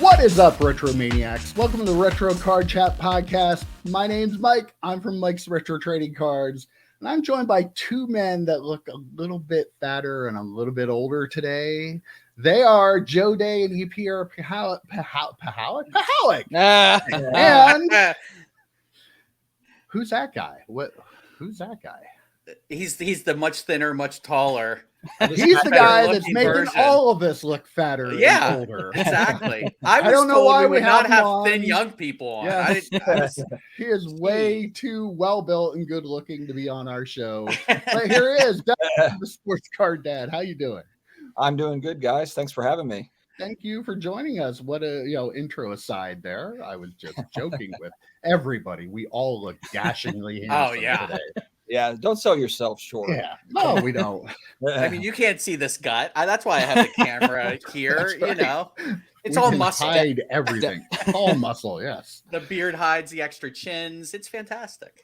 What is up, Retro Maniacs? Welcome to the Retro Card Chat Podcast. My name's Mike. I'm from Mike's Retro Trading Cards, and I'm joined by two men that look a little bit fatter and a little bit older today. They are Joe Day and EP Pahalik. And who's that guy? Who's that guy? He's the much thinner, much taller. He's the guy that's making all of us look fatter and older. Exactly. I don't know why we would not have thin young people on. Yes. He is way too well built and good looking to be on our show. But here he is, the Sports Card Dad. How you doing? I'm doing good, guys. Thanks for having me. Thank you for joining us. What a intro aside there. I was just joking with everybody. We all look dashingly handsome today. Yeah, don't sell yourself short. Yeah, no, we don't. I mean, you can't see this gut. That's why I have the camera here. Right. It's all muscle. Hide everything. All muscle. Yes. The beard hides the extra chins. It's fantastic.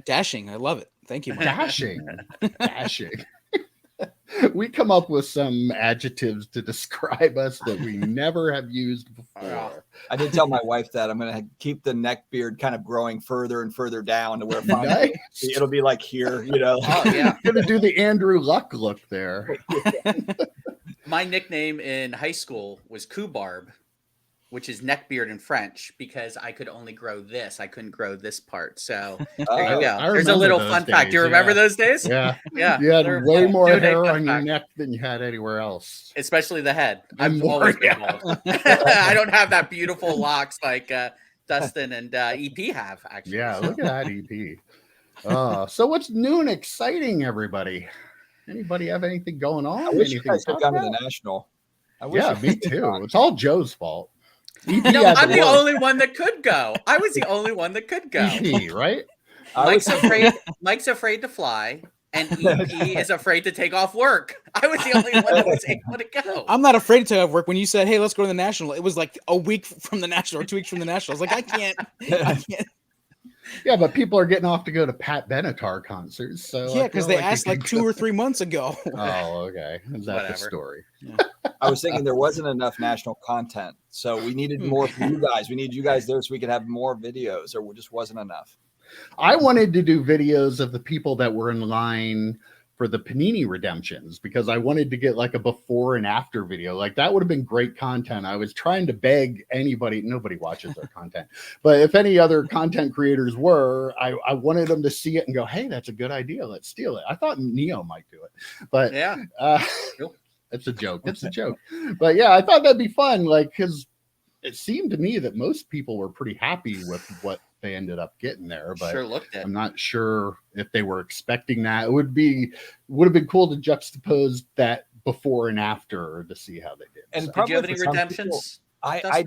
Dashing. I love it. Thank you, Mike. Dashing. We come up with some adjectives to describe us that we never have used before. I did tell my wife that I'm going to keep the neck beard kind of growing further and further down to where finally it'll be like here, Oh, yeah. Going to do the Andrew Luck look there. My nickname in high school was Kubarb, which is neckbeard in French, because I could only grow this. I couldn't grow this part. So there you go. There's a little fun fact. Do you remember those days? Yeah. Yeah. You had way more hair on your neck than you had anywhere else. Especially the head. I'm always bald. I don't have that beautiful locks like Dustin and EP have, actually. Yeah, look at that, EP. So what's new and exciting, everybody? Anybody have anything going on? I wish you guys had gone to the National. Me too. It's all Joe's fault. No, I'm the only one that could go. I was the only one that could go. EP, right? Mike's afraid to fly, and EP is afraid to take off work. I was the only one that was able to go. I'm not afraid to take off work. When you said, "Hey, let's go to the National," it was like a week from the National or 2 weeks from the National. I was like, I can't. Yeah, but people are getting off to go to Pat Benatar concerts. So yeah, because they asked like 2 or 3 months ago. Oh, okay. Is that the story? Yeah. I was thinking there wasn't enough national content, so we needed more from you guys. We need you guys there so we could have more videos. There just wasn't enough. I wanted to do videos of the people that were in line for the Panini redemptions because I wanted to get like a before and after video. Like that would have been great content. I was trying to beg anybody, nobody watches our content, but if any other content creators were, I wanted them to see it and go, hey, that's a good idea. Let's steal it. I thought Neo might do it, but yeah, it's a joke. It's a joke. But yeah, I thought that'd be fun. Like, cause it seemed to me that most people were pretty happy with what they ended up getting there, but I'm not sure if they were expecting that. It would have been cool to juxtapose that before and after to see how they did. And did you have any redemptions? I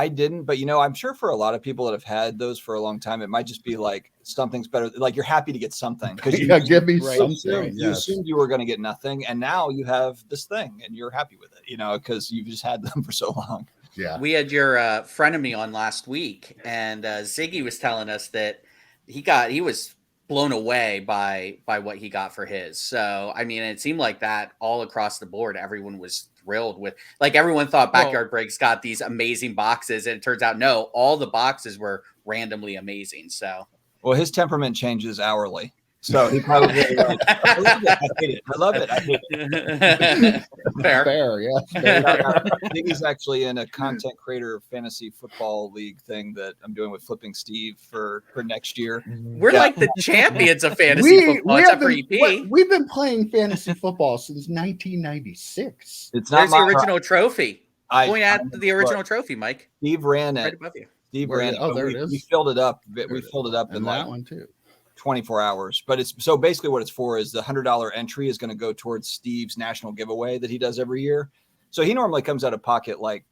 didn't, but I'm sure for a lot of people that have had those for a long time, it might just be like something's better. Like you're happy to get something because you give me something. You assumed you were going to get nothing, and now you have this thing, and you're happy with it. Because you've just had them for so long. Yeah, we had your frenemy on last week, and Ziggy was telling us that he was blown away by what he got for his. So I mean, it seemed like that all across the board. Everyone was thrilled with, like, everyone thought Backyard Breaks got these amazing boxes, and it turns out no, all the boxes were randomly amazing. So well, his temperament changes hourly. So he probably I love it. I hate it. Fair, yeah. I think he's actually in a content creator fantasy football league thing that I'm doing with Flipping Steve for next year. We're like the champions of fantasy football, except for EP. We've been playing fantasy football since 1996. There's the original trophy. Point at the original trophy, Mike. Steve ran it. Right above you. Steve ran it. Oh, there it is. We filled it up. We filled it up in that one too. 24 hours, but it's so basically what it's for is the $100 entry is going to go towards Steve's national giveaway that he does every year. So he normally comes out of pocket like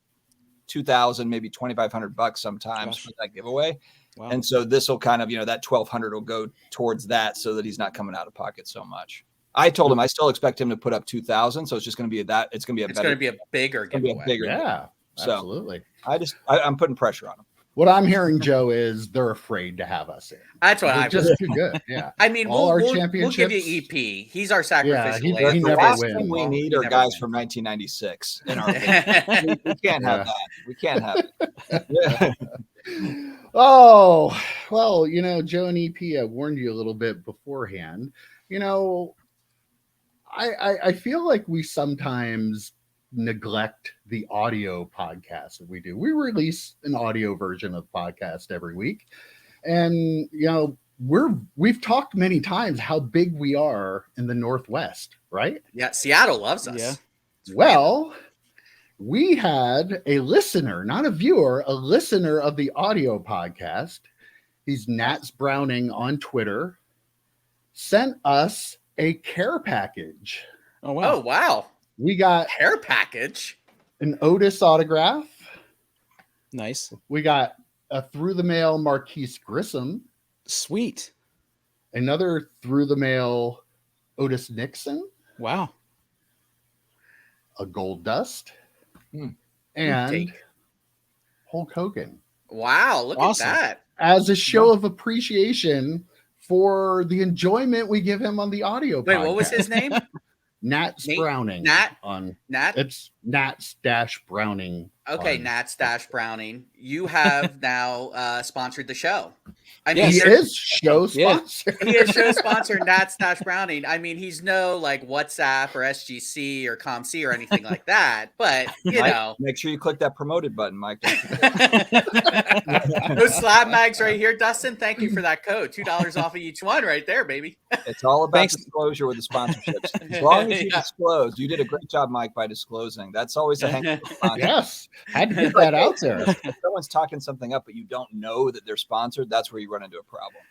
$2,000, maybe $2,500 sometimes for that giveaway. Wow. And so this will kind of, that $1,200 will go towards that so that he's not coming out of pocket so much. I told him I still expect him to put up 2,000. So it's just going to be it's going to be a bigger giveaway. Yeah, so absolutely. I'm putting pressure on him. What I'm hearing, Joe, is they're afraid to have us in. That's what They're I'm just too good. Yeah. I mean, All our we'll give championships. you EP. He's our sacrificial he lamb. never The last wins. thing we Well, need he are never guys wins. from 1996 in our opinion. We can't have that. We can't have it. Oh, well, Joe and EP, I warned you a little bit beforehand. I feel like we sometimes neglect the audio podcast that we do. We release an audio version of podcast every week. And, we've talked many times how big we are in the Northwest, right? Yeah, Seattle loves us. Yeah. Well, we had a listener, not a viewer, a listener of the audio podcast. He's Nats Browning on Twitter, sent us a care package. Oh, wow. Oh, wow. We got Hair package. an Otis autograph. Nice. We got a through the mail Marquise Grissom, Sweet. another through the mail Otis Nixon, Wow. a Gold Dust, Hmm. and Take. Hulk Hogan. Wow, look Awesome. at that. As a show of appreciation for the enjoyment we give him on the audio Wait, podcast. what was his name? Nats Nate? Browning. Nat? On Nat? it's Nats-Browning. Okay, on Nats Twitter. Dash Browning. You have now sponsored the show. I Yes. He there- is show Yeah. sponsor. he is show sponsor Nats Dash Browning. I mean, he's no like WhatsApp or SGC or ComC or anything like that, but you Mike, know, make sure you click that promoted button, Mike. those slab mags right here, Dustin. Thank you for that code. $2 off of each one, right there, baby. It's all about Thanks. disclosure with the sponsorships. As long as you Yeah. disclose, you did a great job, Mike, by disclosing. That's always a hang up with sponsors. Yes, had to get that out there. If someone's talking something up, but you don't know that they're sponsored, that's where you run into a problem.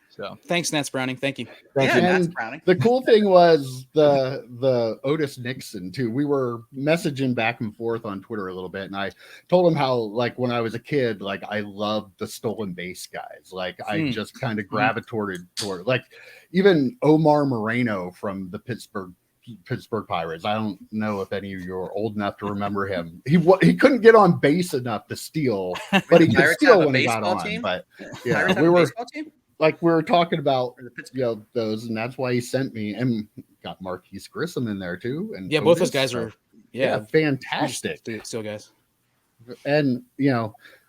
So Thanks, Nats Browning. Thank you. thank Yeah, you. Nats And Browning. the cool thing was the Otis Nixon too. We were messaging back and forth on Twitter a little bit, and I told him how like when I was a kid, like I loved the stolen base guys. Like I just kind of gravitated toward like even Omar Moreno from the Pittsburgh Pirates. I don't know if any of you are old enough to remember him. He couldn't get on base enough to steal, but he could Pirates steal have a when he got baseball on. team? But Pirates yeah, have we a were baseball team? we were talking about Or the Pittsburgh- those, and that's why he sent me and got Marquise Grissom in there too. And Yeah, both those Otis, guys so, are yeah, fantastic. still guys. And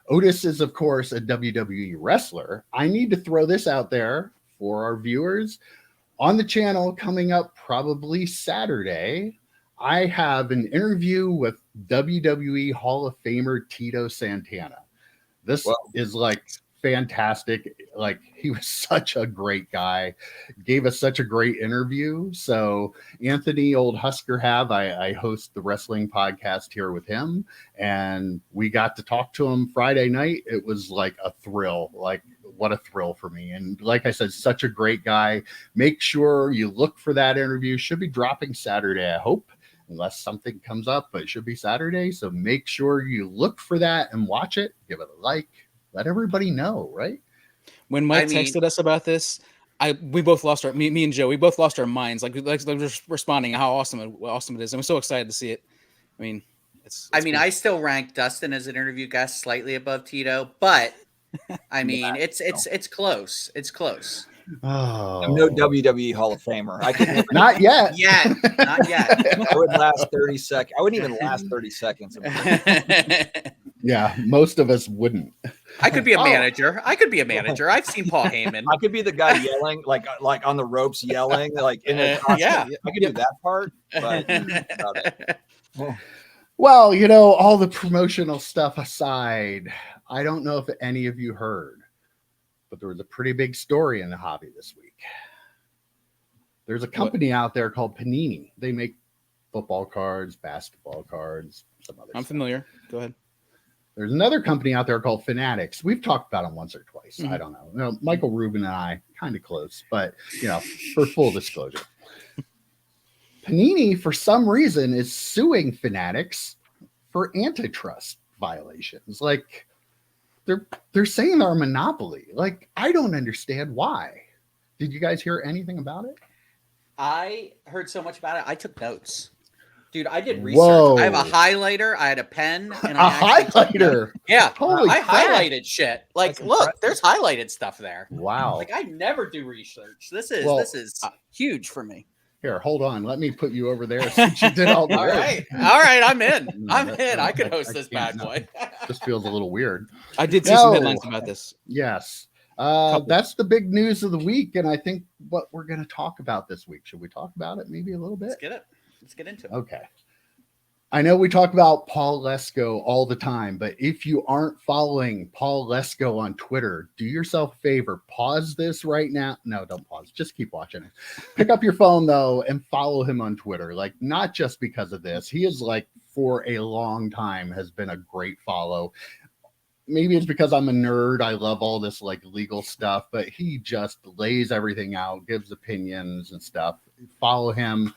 Otis is of course a WWE wrestler. I need to throw this out there for our viewers on the channel coming up probably Saturday. I have an interview with WWE Hall of Famer Tito Santana. This is like fantastic. Like he was such a great guy, gave us such a great interview. So Anthony, old Husker I host the wrestling podcast here with him, and we got to talk to him Friday night. It was like a thrill. Like what a thrill for me. And like I said, such a great guy. Make sure you look for that interview. Should be dropping Saturday, I hope, unless something comes up, but it should be Saturday. So make sure you look for that and watch it. Give it a like. Let everybody know, right? When Mike texted us about this, we both lost our me and Joe. We both lost our minds. Like just responding how awesome it is. I'm so excited to see it. I mean, it's I cool. I still rank Dustin as an interview guest slightly above Tito, but I mean, it's close. It's close. Oh, I'm no WWE Hall of Famer. I could never, not yet. Not yet. I would last 30 seconds. I wouldn't even last 30 seconds. Yeah, most of us wouldn't. I could be a manager. I've seen Paul Heyman. I could be the guy yelling, like on the ropes, yelling, like in a costume. Yeah. I could do that part, but that's about it. Well, all the promotional stuff aside, I don't know if any of you heard, but there was a pretty big story in the hobby this week. There's a company out there called Panini. They make football cards, basketball cards, some other I'm stuff. familiar. Go ahead. There's another company out there called Fanatics. We've talked about them once or twice. Mhm. I don't know. Michael Rubin and I kind of close, but for full disclosure, Panini for some reason is suing Fanatics for antitrust violations. Like they're saying they're a monopoly. Like I don't understand why. Did you guys hear anything about it? I heard so much about it. I took notes. Dude, I did research. Whoa. I have a highlighter. I had a pen. And A highlighter? Yeah. Holy I crap. highlighted shit. Like, That's look, impressive. there's highlighted stuff there. Wow. Like, I never do research. This is huge for me. Here, hold on. Let me put you over there since you did all the All work. right. All right. I'm in. No, I'm that- in. no, I could I- host I this can't, bad no. boy. Just feels a little weird. I did see some headlines about this. Yes. Couple. That's the big news of the week. And I think what we're going to talk about this week. Should we talk about it maybe a little bit? Let's get it. Let's get into it. Okay. I know we talk about Paul Lesko all the time, but if you aren't following Paul Lesko on Twitter, do yourself a favor. Pause this right now. No, don't pause. Just keep watching it. Pick up your phone, though, and follow him on Twitter. Like, not just because of this. He is, like, for a long time has been a great follow. Maybe it's because I'm a nerd. I love all this, like, legal stuff, but he just lays everything out, gives opinions and stuff. Follow him.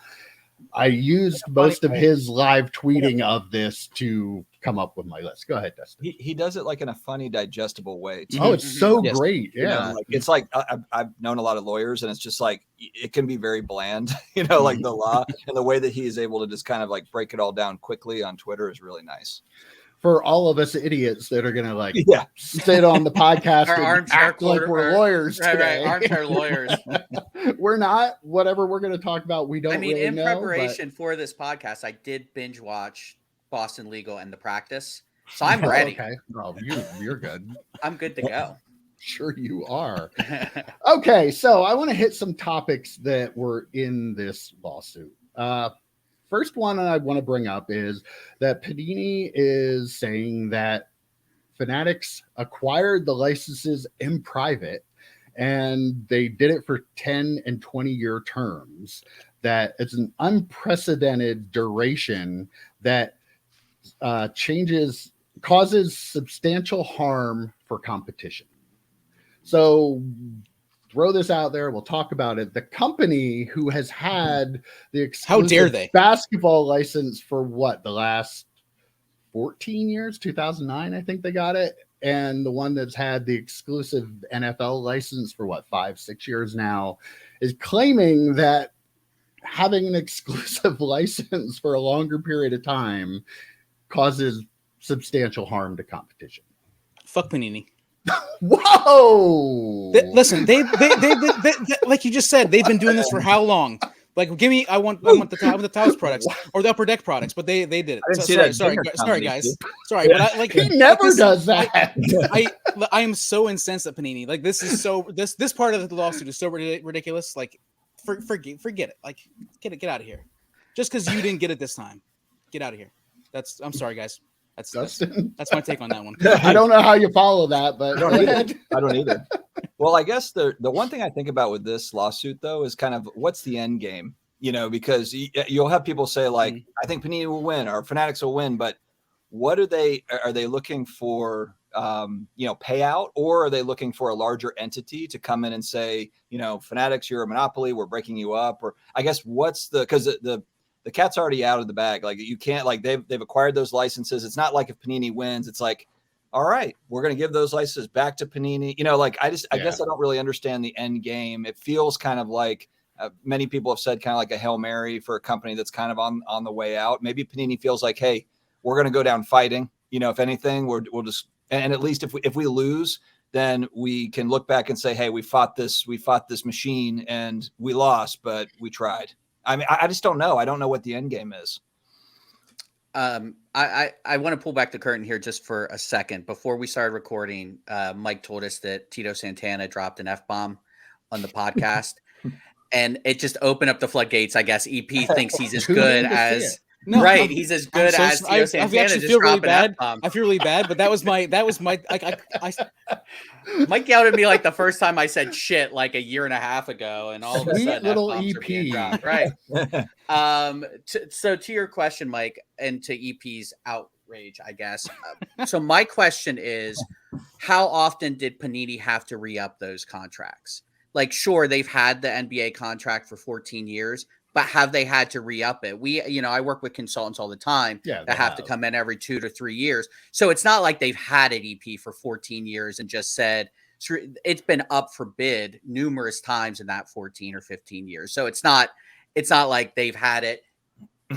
I used most of his live tweeting of this to come up with my list. Go ahead, Dustin. He does it like in a funny, digestible way. Oh, it's so Yes. great. You know, Yeah. like, it's like I've known a lot of lawyers, and it's just like it can be very bland, you know, like the law, and the way that he is able to just kind of like break it all down quickly on Twitter is really nice. For all of us idiots that are going to like Yeah. sit on the podcast Our and armchair act like quarter- we're lawyers Right, today. Armchair lawyers. We're not. Whatever we're going to talk about, we don't I mean, really in know. preparation for this podcast, I did binge watch Boston Legal and The Practice. So I'm ready. Okay. Well, you're good. I'm good to go. Sure you are. Okay, so I want to hit some topics that were in this lawsuit. First one I want to bring up is that Panini is saying that Fanatics acquired the licenses in private, and they did it for 10 and 20-year terms. That it's an unprecedented duration that causes substantial harm for competition. So throw this out there. We'll talk about it. The company who has had the exclusive How dare they? basketball license for what, the last 14 years, 2009, I think they got it. And the one that's had the exclusive NFL license for what, 5-6 years now, is claiming that having an exclusive license for a longer period of time causes substantial harm to competition. Fuck Panini. Whoa! Listen, they like you just said, they've been doing this for how long? Like, give me, I want the Taos products or the Upper Deck products, but they did it. I didn't see Sorry, that sorry, Dinger sorry, company, guys. dude. Sorry, but I like He never this, does that. I am so incensed at Panini. Like, this is so this part of the lawsuit is so ridiculous. Like, forget it. Like, get out of here. Just because you didn't get it this time, get out of here. I'm sorry, guys. That's my take on that one. I don't know how you follow that, but I don't either. Well, I guess the one thing I think about with this lawsuit, though, is kind of what's the end game, you know, because you'll have people say, like, I think Panini will win or Fanatics will win. But what are they looking for, payout, or are they looking for a larger entity to come in and say, you know, Fanatics, you're a monopoly, we're breaking you up? Or I guess because the cat's already out of the bag. Like, you can't, like, they've acquired those licenses. It's not like if Panini wins, it's like, all right, we're going to give those licenses back to Panini. You know, like, I guess I don't really understand the end game. It feels kind of like many people have said, kind of like a Hail Mary for a company that's kind of on the way out. Maybe Panini feels like, hey, we're going to go down fighting. You know, if anything, we'll just, and at least if we lose, then we can look back and say, hey, we fought this machine and we lost, but we tried. I mean, I just don't know. I don't know what the end game is. I want to pull back the curtain here just for a second. Before we started recording, Mike told us that Tito Santana dropped an F-bomb on the podcast, and it just opened up the floodgates. I guess EP thinks he's as good as he's as good as Tito Santana. I feel really bad. I feel really bad, but that was my Mike yelled at me like the first time I said shit like a year and a half ago, and all of a sudden little F-bombs are being EP. dropped, right? So to your question, Mike, and to EP's outrage, I guess. So my question is, how often did Panini have to re-up those contracts? Like, sure, they've had the NBA contract for 14 years, but have they had to re-up it? I work with consultants all the time that have to come in every 2 to 3 years. So it's not like they've had it EP for 14 years and just said, it's been up for bid numerous times in that 14 or 15 years. So it's not like they've had it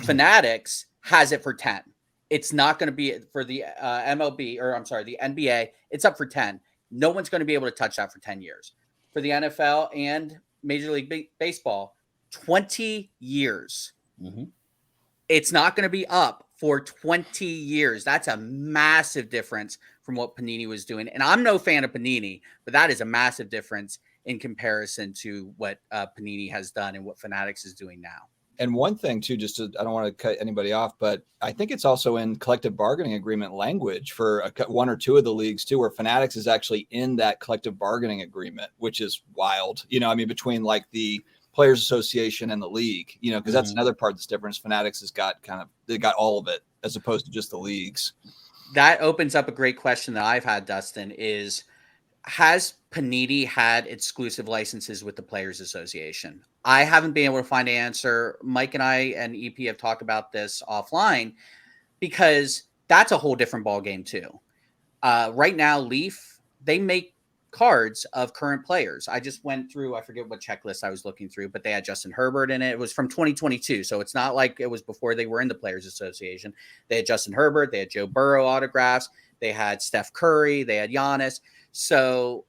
Fanatics has it for 10. It's not going to be for the MLB, or I'm sorry, the NBA. It's up for 10. No one's going to be able to touch that for 10 years. For the NFL and Major League Baseball, 20 years. Mm-hmm. It's not going to be up for 20 years. That's a massive difference from what Panini was doing. And I'm no fan of Panini, but that is a massive difference in comparison to what Panini has done and what Fanatics is doing now. And one thing too, I don't want to cut anybody off, but I think it's also in collective bargaining agreement language for one or two of the leagues too, where Fanatics is actually in that collective bargaining agreement, which is wild. I mean, between like the Players Association and the league, because that's another part that's different. Fanatics has got they got all of it as opposed to just the leagues. That opens up a great question that I've had, Dustin, is has Panini had exclusive licenses with the Players Association? I haven't been able to find an answer. Mike and I and EP have talked about this offline because that's a whole different ballgame too. Right now, Leaf, they make cards of current players. I just went through, I forget what checklist I was looking through, but they had Justin Herbert in it. It was from 2022. So it's not like it was before they were in the Players Association. They had Justin Herbert, they had Joe Burrow autographs, they had Steph Curry, they had Giannis. So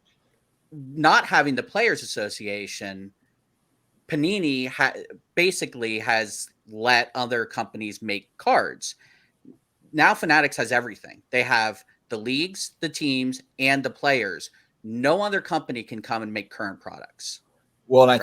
not having the Players Association, Panini basically has let other companies make cards. Now Fanatics has everything. They have the leagues, the teams, and the players. No other company can come and make current products. Well, and I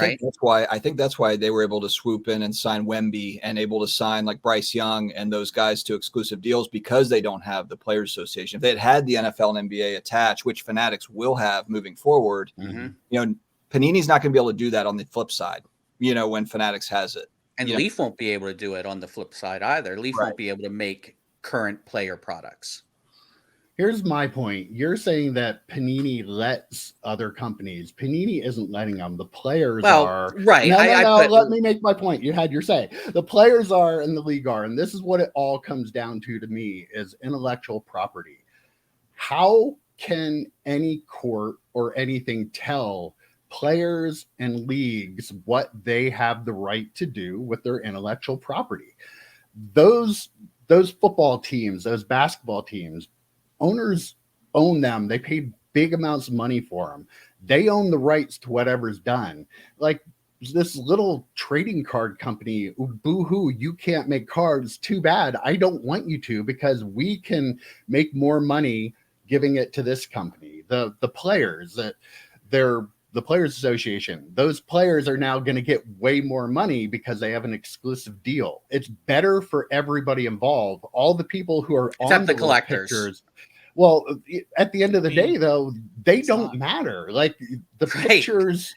think that's why they were able to swoop in and sign Wemby and able to sign like Bryce Young and those guys to exclusive deals because they don't have the Players Association. If they had the NFL and NBA attached, which Fanatics will have moving forward, Panini's not going to be able to do that on the flip side, when Fanatics has it. And Leaf won't be able to do it on the flip side either. Leaf won't be able to make current player products. Here's my point. You're saying that Panini lets other companies. Panini isn't letting them. The players are. Right. No. Let me make my point. You had your say. The players are and the league are. And this is what it all comes down to me is intellectual property. How can any court or anything tell players and leagues what they have the right to do with their intellectual property? Those football teams, those basketball teams, owners own them. They paid big amounts of money for them. They own the rights to whatever's done. Like this little trading card company, boo-hoo, you can't make cards. Too bad. I don't want you to because we can make more money giving it to this company. The players, the Players Association, those players are now going to get way more money because they have an exclusive deal. It's better for everybody involved. All the people who are on the collectors. Pictures, well, at the end of the day, though, they don't matter. Like the pictures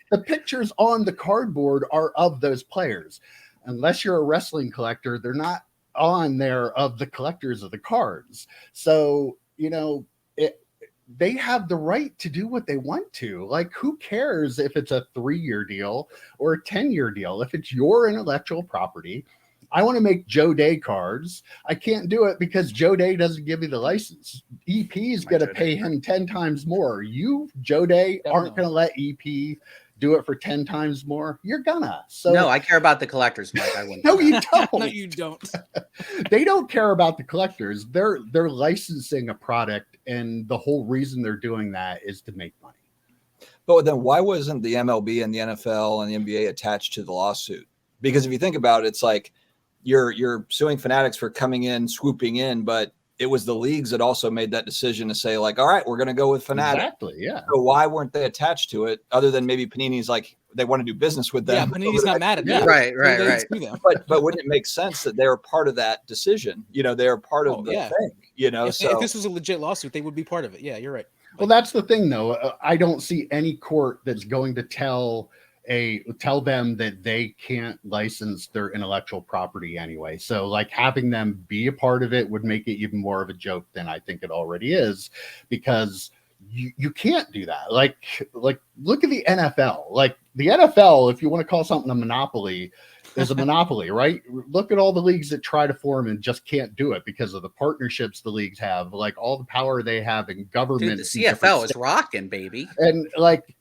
on the cardboard are of those players. Unless you're a wrestling collector, they're not on there of the collectors of the cards. So, they have the right to do what they want to. Like, who cares if it's a 3-year deal or a 10-year deal? If it's your intellectual property, I want to make Joe Day cards. I can't do it because Joe Day doesn't give me the license. EP is going to pay him 10 times more. You, Joe Day, aren't going to let EP do it for 10 times more. You're gonna. So no, I care about the collectors, Mike. I wouldn't. No, you don't. No, you don't. They don't care about the collectors. They're licensing a product, and the whole reason they're doing that is to make money. But then why wasn't the MLB and the NFL and the NBA attached to the lawsuit? Because if you think about it, it's like you're suing Fanatics for coming in, swooping in, but it was the leagues that also made that decision to say, like, all right, we're going to go with Fanatics. Exactly, yeah. So why weren't they attached to it other than maybe Panini's like they want to do business with them? Yeah, Panini's not mad at them. Right. But wouldn't it make sense that they were part of that decision? They're part of the thing, If this was a legit lawsuit, they would be part of it. Yeah, you're right. Well, that's the thing, though. I don't see any court that's going to tell them that they can't license their intellectual property anyway. So like having them be a part of it would make it even more of a joke than I think it already is, because you can't do that. Like look at the NFL. Like the NFL, if you want to call something a monopoly, is a monopoly, right? Look at all the leagues that try to form and just can't do it because of the partnerships the leagues have, like all the power they have in government. Dude, the CFL is rocking, baby. And like,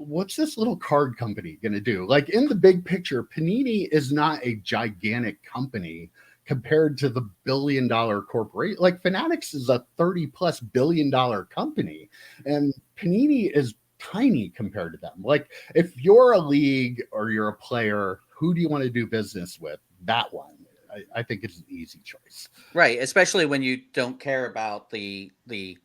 what's this little card company going to do? Like, in the big picture, Panini is not a gigantic company compared to the billion-dollar corporation. Like, Fanatics is a $30+ billion company, and Panini is tiny compared to them. Like, if you're a league or you're a player, who do you want to do business with? That one. I think it's an easy choice. Right, especially when you don't care about the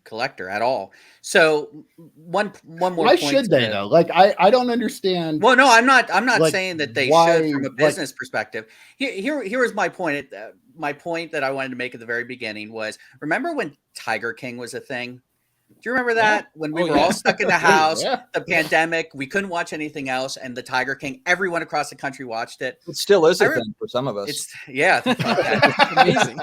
collector at all. So one more Why point should they though? Like, I don't understand. Well, no, I'm not like, saying that they why, should from a business perspective. Here was my point. My point that I wanted to make at the very beginning was, remember when Tiger King was a thing? Do you remember that? When we were all stuck in the house, the pandemic, we couldn't watch anything else, and the Tiger King, everyone across the country watched it. It still is a thing for some of us. It's amazing.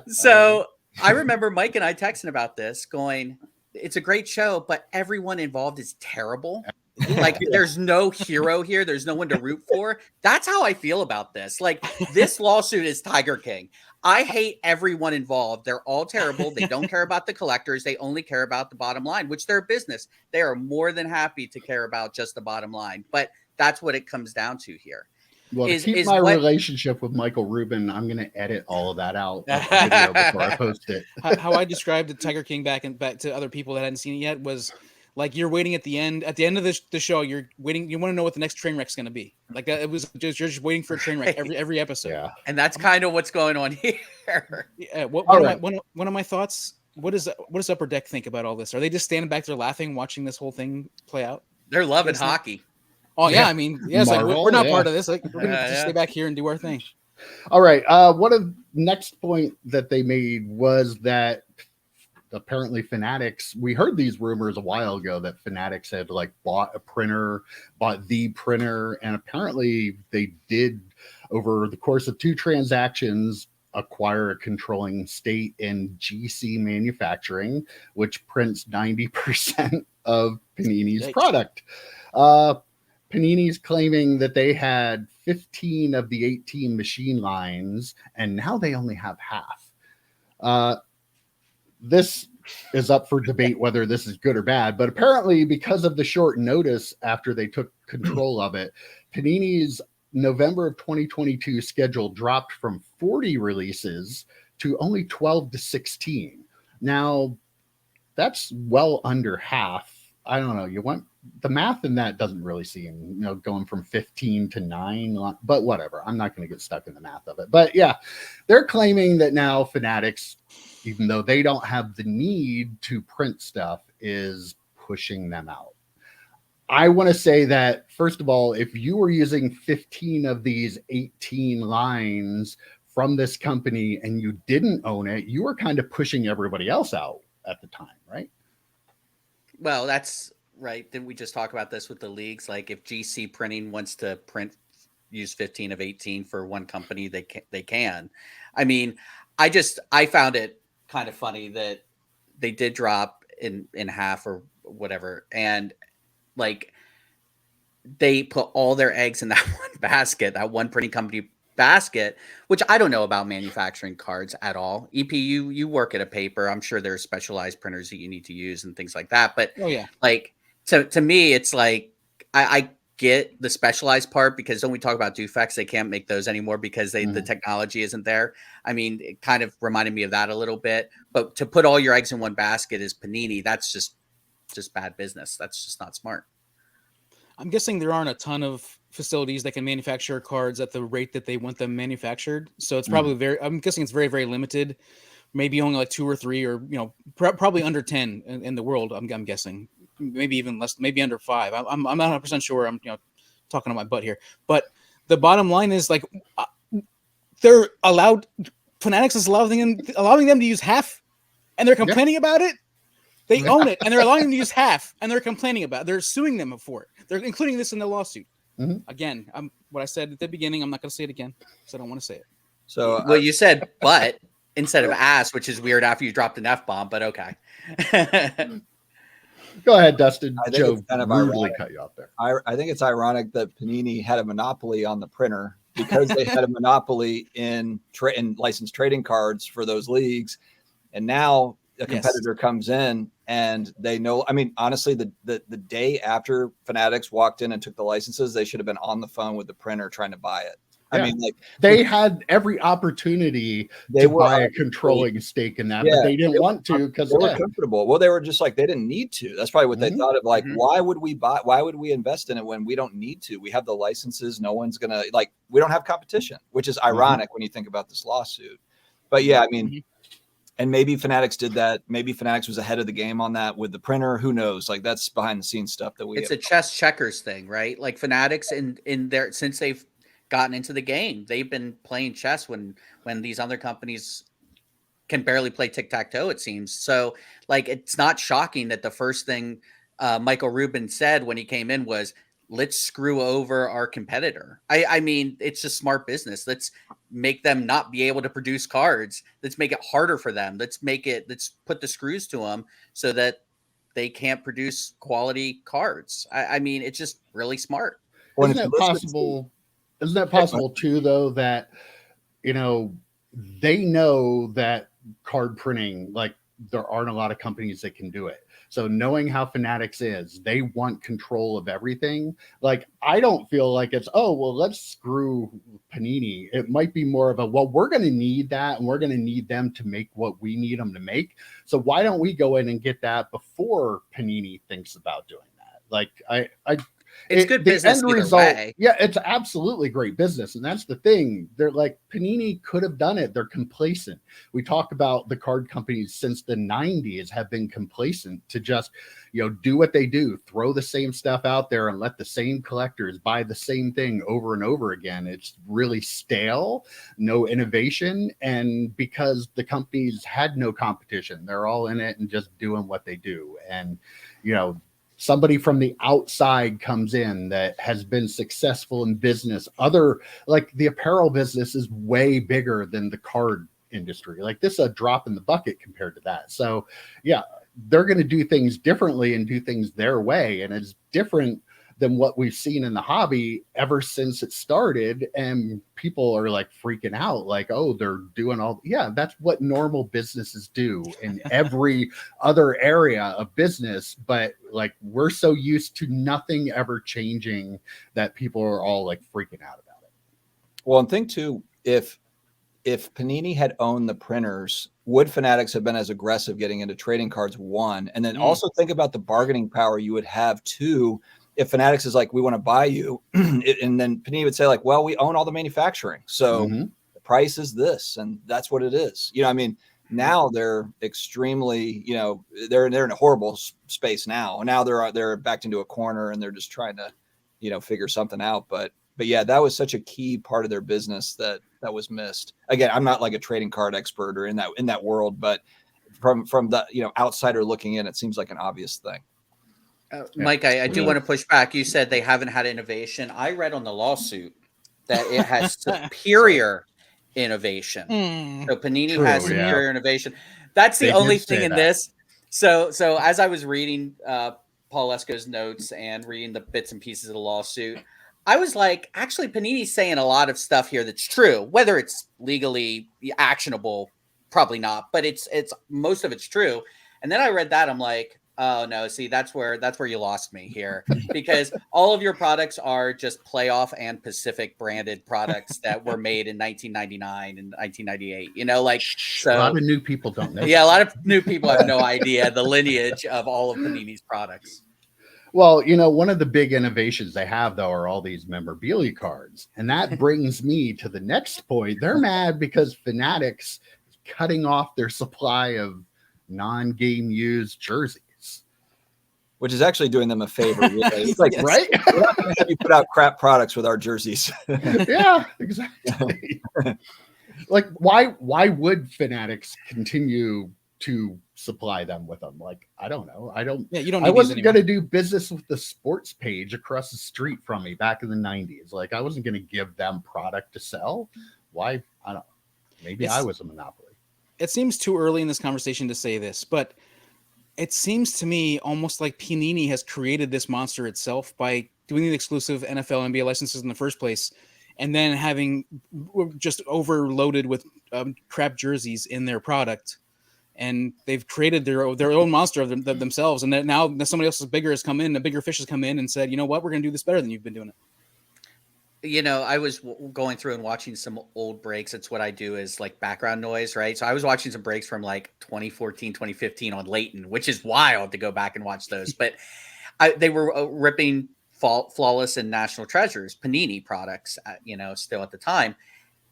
So I remember Mike and I texting about this, going, "It's a great show, but everyone involved is terrible. Like, there's no hero here. There's no one to root for." That's how I feel about this. Like, this lawsuit is Tiger King. I hate everyone involved. They're all terrible. They don't care about the collectors. They only care about the bottom line, which they're a business. They are more than happy to care about just the bottom line. But that's what it comes down to here. Well, to keep my relationship with Michael Rubin, I'm going to edit all of that out video before I post it. How I described the Tiger King back to other people that hadn't seen it yet was like, you're waiting at the end of the show. You're waiting. You want to know what the next train wreck's going to be. Like that. It was just, you're just waiting for a train wreck every episode. Yeah. And that's kind of what's going on here. Yeah. One of my thoughts. What does Upper Deck think about all this? Are they just standing back there laughing, watching this whole thing play out? They're loving hockey. Oh yeah, I mean, yeah, it's Marvel, like we're not part of this. Like, we're gonna just stay back here and do our thing. All right. One of the next point that they made was that apparently Fanatics, we heard these rumors a while ago that Fanatics had like bought the printer, and apparently they did, over the course of 2 transactions, acquire a controlling stake in GC Manufacturing, which prints 90% of Panini's product. Panini's claiming that they had 15 of the 18 machine lines, and now they only have half. This is up for debate whether this is good or bad, but apparently because of the short notice after they took control of it, Panini's November of 2022 schedule dropped from 40 releases to only 12 to 16. Now, that's well under half. I don't know. The math in that doesn't really seem, going from 15 to 9, but whatever. I'm not going to get stuck in the math of it. But yeah, they're claiming that now Fanatics, even though they don't have the need to print stuff, is pushing them out. I want to say that, first of all, if you were using 15 of these 18 lines from this company and you didn't own it, you were kind of pushing everybody else out at the time, right? Well, that's right. Didn't we just talk about this with the leagues? Like, if GC Printing wants to use 15 of 18 for one company, they can. I mean, I found it kind of funny that they did drop in half or whatever, and like they put all their eggs in that one basket, that one printing company basket, which I don't know about manufacturing cards at all. EP, you work at a paper. I'm sure there's specialized printers that you need to use and things like that. But like to me, it's like I get the specialized part, because when we talk about Dufex, they can't make those anymore because the technology isn't there. I mean, it kind of reminded me of that a little bit. But to put all your eggs in one basket is Panini. That's just bad business. That's just not smart. I'm guessing there aren't a ton of facilities that can manufacture cards at the rate that they want them manufactured. So it's probably I'm guessing it's very, very limited. Maybe only like 2 or 3, or probably under 10 in the world. I'm guessing, maybe even less, maybe under 5. I'm not 100% sure. I'm talking on my butt here, but the bottom line is like they're allowed. Fanatics is allowing them to use half, and they're complaining about it. They own it, and they're allowing them to use half, and they're complaining about it. They're suing them for it. They're including this in the lawsuit. Again, what I said at the beginning, I'm not going to say it again because I don't want to say it. So, well, you said "but" instead of "ass," which is weird after you dropped an F-bomb, but okay. Go ahead, Dustin. Joe kind of rudely cut you off there. I think it's ironic that Panini had a monopoly on the printer because they had a monopoly in licensed trading cards for those leagues. And now competitor comes in and they know, I mean, honestly, the day after Fanatics walked in and took the licenses, they should have been on the phone with the printer trying to buy it. Yeah. I mean, like they had every opportunity to buy a controlling stake in that, but they didn't want to because they were comfortable. Well, they were just like, they didn't need to. That's probably what they thought of. Like, why would we invest in it when we don't need to? We have the licenses. No one's gonna, like, we don't have competition, which is ironic when you think about this lawsuit. But yeah, I mean, and maybe Fanatics did that. Maybe Fanatics was ahead of the game on that with the printer. Who knows? Like, that's behind the scenes stuff that it's a chess checkers thing, right? Like Fanatics in their, since they've gotten into the game, they've been playing chess when these other companies can barely play tic-tac-toe, it seems. So like, it's not shocking that the first thing Michael Rubin said when he came in was, let's screw over our competitor. I mean, it's just smart business. Let's make them not be able to produce cards. Let's make it harder for them. Let's put the screws to them so that they can't produce quality cards. I mean, it's just really smart. Well, isn't that possible too, though, that, you know, they know that card printing, like, there aren't a lot of companies that can do it. So knowing how Fanatics is, they want control of everything. Like, I don't feel like it's, oh, well, let's screw Panini. It might be more of a, well, we're going to need that, and we're going to need them to make what we need them to make. So why don't we go in and get that before Panini thinks about doing that? Like, it's good business either way. Yeah, it's absolutely great business. And that's the thing. They're like, Panini could have done it. They're complacent. We talk about the card companies since the 90s have been complacent to just, you know, do what they do, throw the same stuff out there and let the same collectors buy the same thing over and over again. It's really stale, no innovation. And because the companies had no competition, they're all in it and just doing what they do. And, you know, somebody from the outside comes in that has been successful in business. Like the apparel business is way bigger than the card industry. Like, this is a drop in the bucket compared to that. So yeah, they're going to do things differently and do things their way. And it's different than what we've seen in the hobby ever since it started. And people are like freaking out, like, oh, they're doing all, yeah, that's what normal businesses do in every other area of business. But like, we're so used to nothing ever changing that people are all like freaking out about it. Well, and think too, if Panini had owned the printers, would Fanatics have been as aggressive getting into trading cards? One, and then also think about the bargaining power you would have too. If Fanatics is like, we want to buy you, and then Panini would say like, well, we own all the manufacturing, so the price is this, and that's what it is. You know, I mean, now they're extremely, you know, they're in a horrible space now. Now they're backed into a corner and they're just trying to, you know, figure something out. But yeah, that was such a key part of their business that was missed. Again, I'm not like a trading card expert or in that world, but from the, you know, outsider looking in, it seems like an obvious thing. Mike, I do want to push back. You said they haven't had innovation. I read on the lawsuit that it has superior innovation. So Panini has superior innovation. That's the only thing in this. So as I was reading Paul Lesko's notes and reading the bits and pieces of the lawsuit, I was like, actually, Panini's saying a lot of stuff here that's true. Whether it's legally actionable, probably not, but it's most of it's true. And then I read that, I'm like, oh no, see, that's where you lost me here, because all of your products are just Playoff and Pacific branded products that were made in 1999 and 1998. You know, like, so a lot of new people don't know. Yeah, a lot of new people have no idea the lineage of all of Panini's products. Well, you know, one of the big innovations they have, though, are all these memorabilia cards. And that brings me to the next point. They're mad because Fanatics is cutting off their supply of non-game used jerseys. Which is actually doing them a favor. Really. It's like, right? We're not going to have you put out crap products with our jerseys. Yeah, exactly. Like, why would Fanatics continue to supply them with them? Like, I don't know. You don't. I wasn't going to do business with the sports page across the street from me back in the 90s. Like, I wasn't going to give them product to sell. Why? I don't know. Maybe I was a monopoly. It seems too early in this conversation to say this, but it seems to me almost like Panini has created this monster itself by doing the exclusive NFL, NBA licenses in the first place, and then having just overloaded with crap jerseys in their product. and they've created their own monster of themselves. And that now somebody else is bigger has come in, a bigger fish has come in and said, you know what, we're going to do this better than you've been doing it. You know, I was going through and watching some old breaks. It's what I do is like background noise, right? So I was watching some breaks from like 2014, 2015 on Leighton, which is wild to go back and watch those. But they were ripping Flawless and National Treasures, Panini products, still at the time.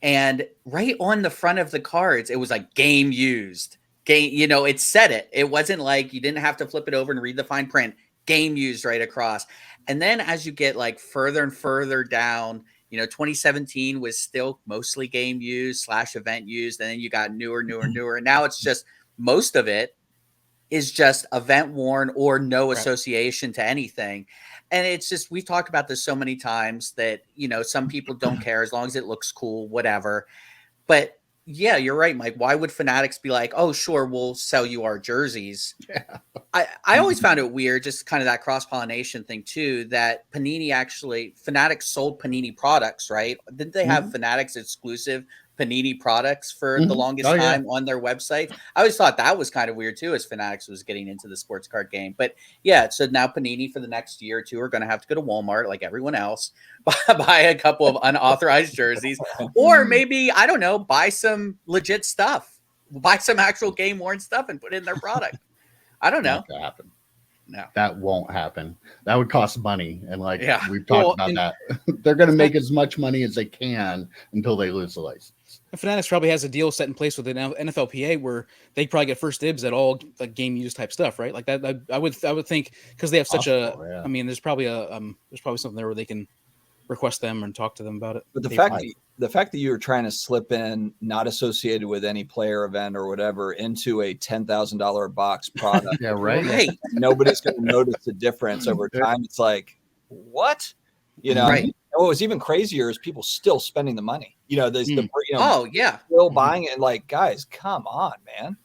And right on the front of the cards, it was like game used. It said it. It wasn't like you didn't have to flip it over and read the fine print. Game used right across. And then as you get like further and further down, 2017 was still mostly game used / event used. And then you got newer. And now it's just most of it is just event worn or no association to anything. And it's just, we've talked about this so many times that, some people don't care as long as it looks cool, whatever. But yeah, you're right, Mike. Why would Fanatics be like, oh, sure, we'll sell you our jerseys? Yeah. I always found it weird, just kind of that cross-pollination thing too, that Fanatics sold Panini products, right? Didn't they have Fanatics exclusive Panini products for the longest time on their website? I always thought that was kind of weird too, as Fanatics was getting into the sports card game. But yeah, so now Panini for the next year or two are going to have to go to Walmart like everyone else, buy a couple of unauthorized jerseys, or maybe, I don't know, buy some legit stuff, buy some actual game worn stuff and put it in their product. I don't know. That happen. No, that won't happen. That would cost money. And we've talked about that. They're going to make as much money as they can until they lose the license. Fanatics probably has a deal set in place with the NFLPA where they probably get first dibs at all like game use type stuff, right? Like that, I would think, because they have such I mean, there's probably something there where they can request them and talk to them about it. But the fact that you were trying to slip in not associated with any player event or whatever into a $10,000 box product, yeah, right. Nobody's going to notice the difference over time. It's like, what? Right. What was even crazier is people still spending the money. Oh yeah, still buying it. And like, guys, come on, man.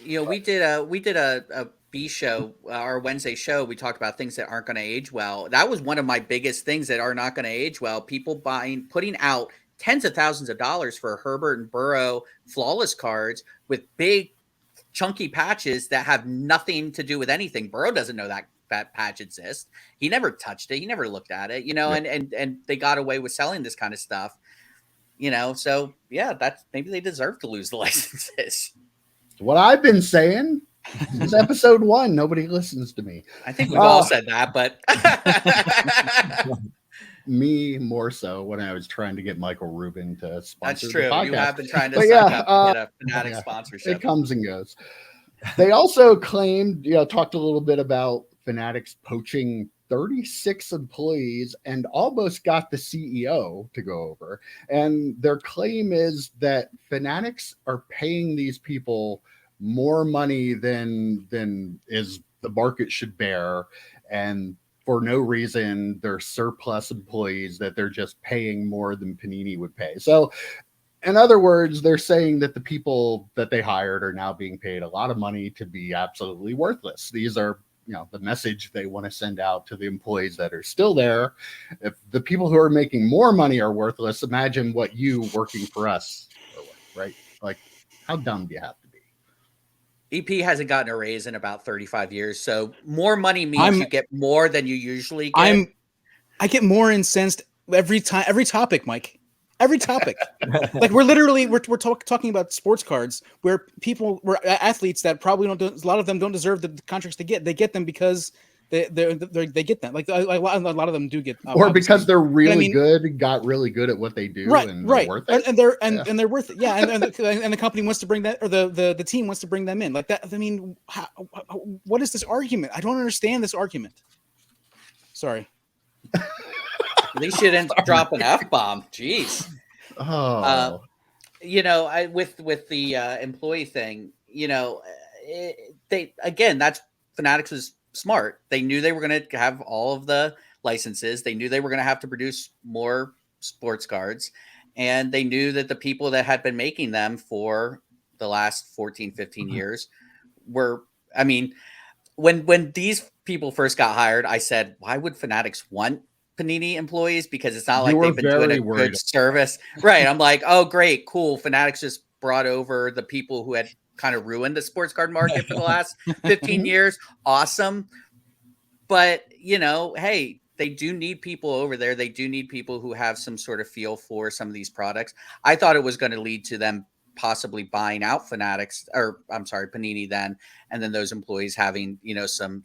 We did a B show, our Wednesday show. We talked about things that aren't going to age well. That was one of my biggest things that are not going to age well. People putting out tens of thousands of dollars for Herbert and Burrow flawless cards with big chunky patches that have nothing to do with anything. Burrow doesn't know that patch exists. He never touched it. He never looked at it, and they got away with selling this kind of stuff, so yeah, that's maybe they deserve to lose the licenses. What I've been saying since episode 1, nobody listens to me. I think we've all said that, but me more so when I was trying to get Michael Rubin to sponsor. That's true. The podcast. You have been trying to sign up to get a Fanatic sponsorship. It comes and goes. They also claimed, talked a little bit about Fanatics poaching 36 employees and almost got the CEO to go over. And their claim is that Fanatics are paying these people more money than is the market should bear. And for no reason, they're surplus employees that they're just paying more than Panini would pay. So in other words, they're saying that the people that they hired are now being paid a lot of money to be absolutely worthless. These are, the message they want to send out to the employees that are still there. If the people who are making more money are worthless, imagine what you working for us are worth, right? Like, how dumb do you have to be? EP hasn't gotten a raise in about 35 years. So more money means you get more than you usually get. I get more incensed every topic, Mike. Every topic. Like we're talking about sports cards where athletes that probably a lot of them don't deserve the contracts they get them because they get them. Like a lot of them do get, or because they're really good, got really good at what they do, right? And right, worth it. and they're worth it. Yeah, and the company wants to bring that, or the team wants to bring them in like that. I mean, what is this argument? I don't understand this argument. Sorry. At least you didn't drop an F-bomb. Jeez. Oh. With the employee thing, that's Fanatics was smart. They knew they were going to have all of the licenses. They knew they were going to have to produce more sports cards. And they knew that the people that had been making them for the last 14, 15 years were, when these people first got hired, I said, why would Fanatics want Panini employees? Because it's not like they've been doing a good service. Right. I'm like, oh, great, cool. Fanatics just brought over the people who had kind of ruined the sports card market for the last 15 years. Awesome. But, you know, hey, they do need people over there. They do need people who have some sort of feel for some of these products. I thought it was going to lead to them possibly buying out Fanatics, or I'm sorry, Panini then, and then those employees having, you know, some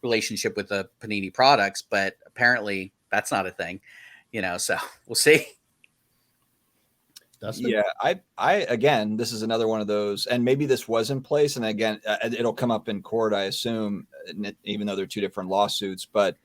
relationship with the Panini products, but apparently that's not a thing, you know, so we'll see. Yeah, I again, this is another one of those, and maybe this was in place, and again, it'll come up in court, I assume, even though they're two different lawsuits. But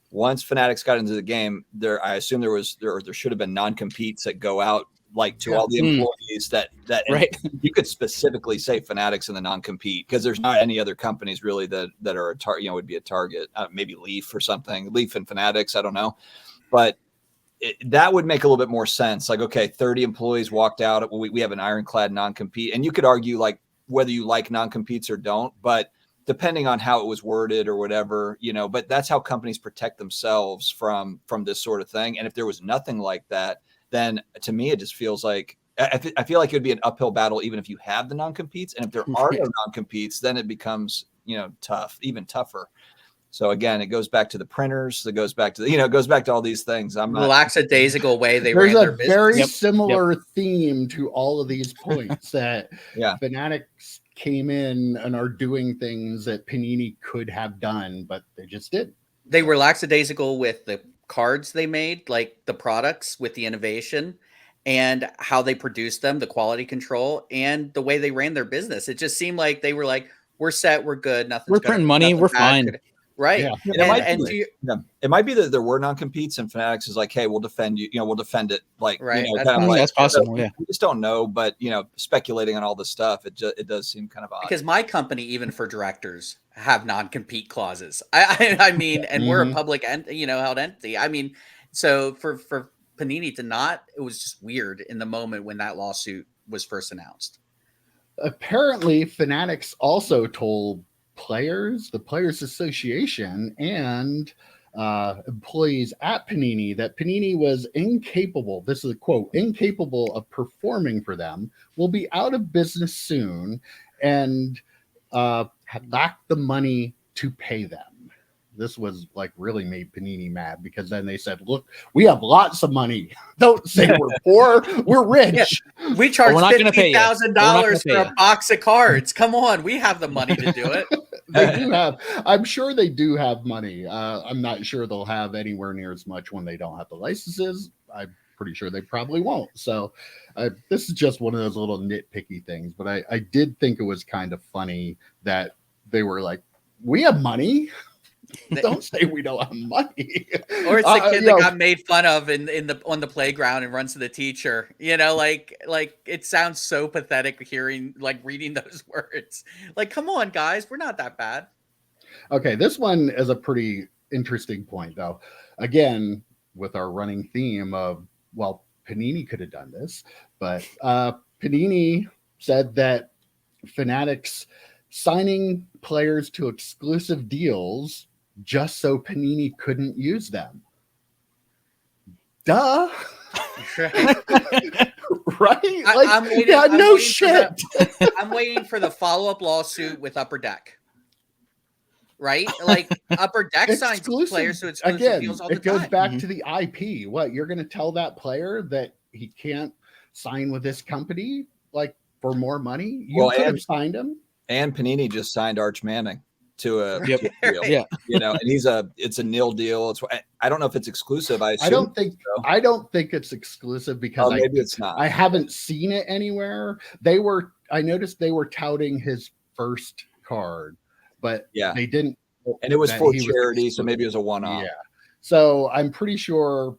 once Fanatics got into the game, I assume there should have been non-competes that go out like to all the employees that right. You could specifically say Fanatics in the non-compete, because there's not any other companies really that are a target, you know, would be a target. Maybe Leaf or something, Leaf and Fanatics, I don't know, but that would make a little bit more sense. Like, okay, 30 employees walked out. We have an ironclad non-compete. And you could argue like whether you like non-competes or don't, but depending on how it was worded or whatever, you know, but that's how companies protect themselves from this sort of thing. And if there was nothing like that, then to me, it just feels like, I feel like it would be an uphill battle, even if you have the non-competes. And if there are no non-competes, then it becomes, you know, even tougher. So again, it goes back to the printers. It goes back to it goes back to all these things. I'm not lackadaisical way they ran their business. There's a very similar theme to all of these points that Fanatics came in and are doing things that Panini could have done, but they just didn't. They were lackadaisical with the cards they made, like the products with the innovation and how they produced them, the quality control, and the way they ran their business. It just seemed like they were like, we're set, we're good, we're printing money, we're fine. Right. Yeah. It might be that there were non-competes and Fanatics is like, hey, we'll defend you, we'll defend it. Like, right. You know, that's possible. Yeah. We just don't know, but speculating on all this stuff, it does seem kind of odd. Because my company, even for directors, have non-compete clauses. I mean, and we're a public held entity. I mean, so for Panini to not, it was just weird in the moment when that lawsuit was first announced. Apparently, Fanatics also told the Players Association, and employees at Panini that Panini was incapable, this is a quote, incapable of performing for them, will be out of business soon, and lacked the money to pay them. This was like really made Panini mad, because then they said, look, we have lots of money. Don't say we're poor. We're rich. Yeah. We charge $50,000 for a box of cards. Come on. We have the money to do it. They do have, I'm sure they do have money. I'm not sure they'll have anywhere near as much when they don't have the licenses. I'm pretty sure they probably won't. So this is just one of those little nitpicky things. But I did think it was kind of funny that they were like, we have money. Don't say we don't have money. Or it's the kid that got made fun of on the playground and runs to the teacher. Like it sounds so pathetic reading those words. Like, come on, guys, we're not that bad. Okay, this one is a pretty interesting point, though. Again, with our running theme of, well, Panini could have done this, but Panini said that Fanatics signing players to exclusive deals just so Panini couldn't use them. Duh. Right? I'm waiting, no shit. I'm waiting for the follow-up lawsuit with Upper Deck. Right? Like Upper Deck signs players to exclusive deals all the time. It goes back to the IP. What, you're going to tell that player that he can't sign with this company for more money? You could have signed him. And Panini just signed Arch Manning to a deal. Yeah, and it's a nil deal. I don't know if it's exclusive. I don't think it's exclusive, because maybe it's not. I haven't seen it anywhere. I noticed they were touting his first card, but they didn't. And it was for charity, so maybe it was a one-off. Yeah. So I'm pretty sure,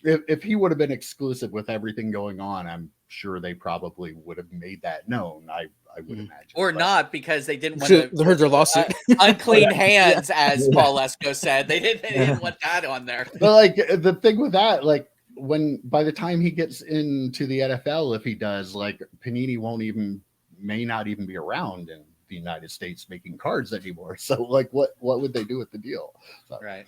if he would have been exclusive with everything going on, I'm sure they probably would have made that known. I would imagine, or not, because they didn't want to heard their lawsuit. Unclean hands, as Paul Lesko said. They didn't want that on there. But the thing with that, by the time he gets into the NFL, if he does, Panini may not even be around in the United States making cards anymore. So what would they do with the deal? So, right.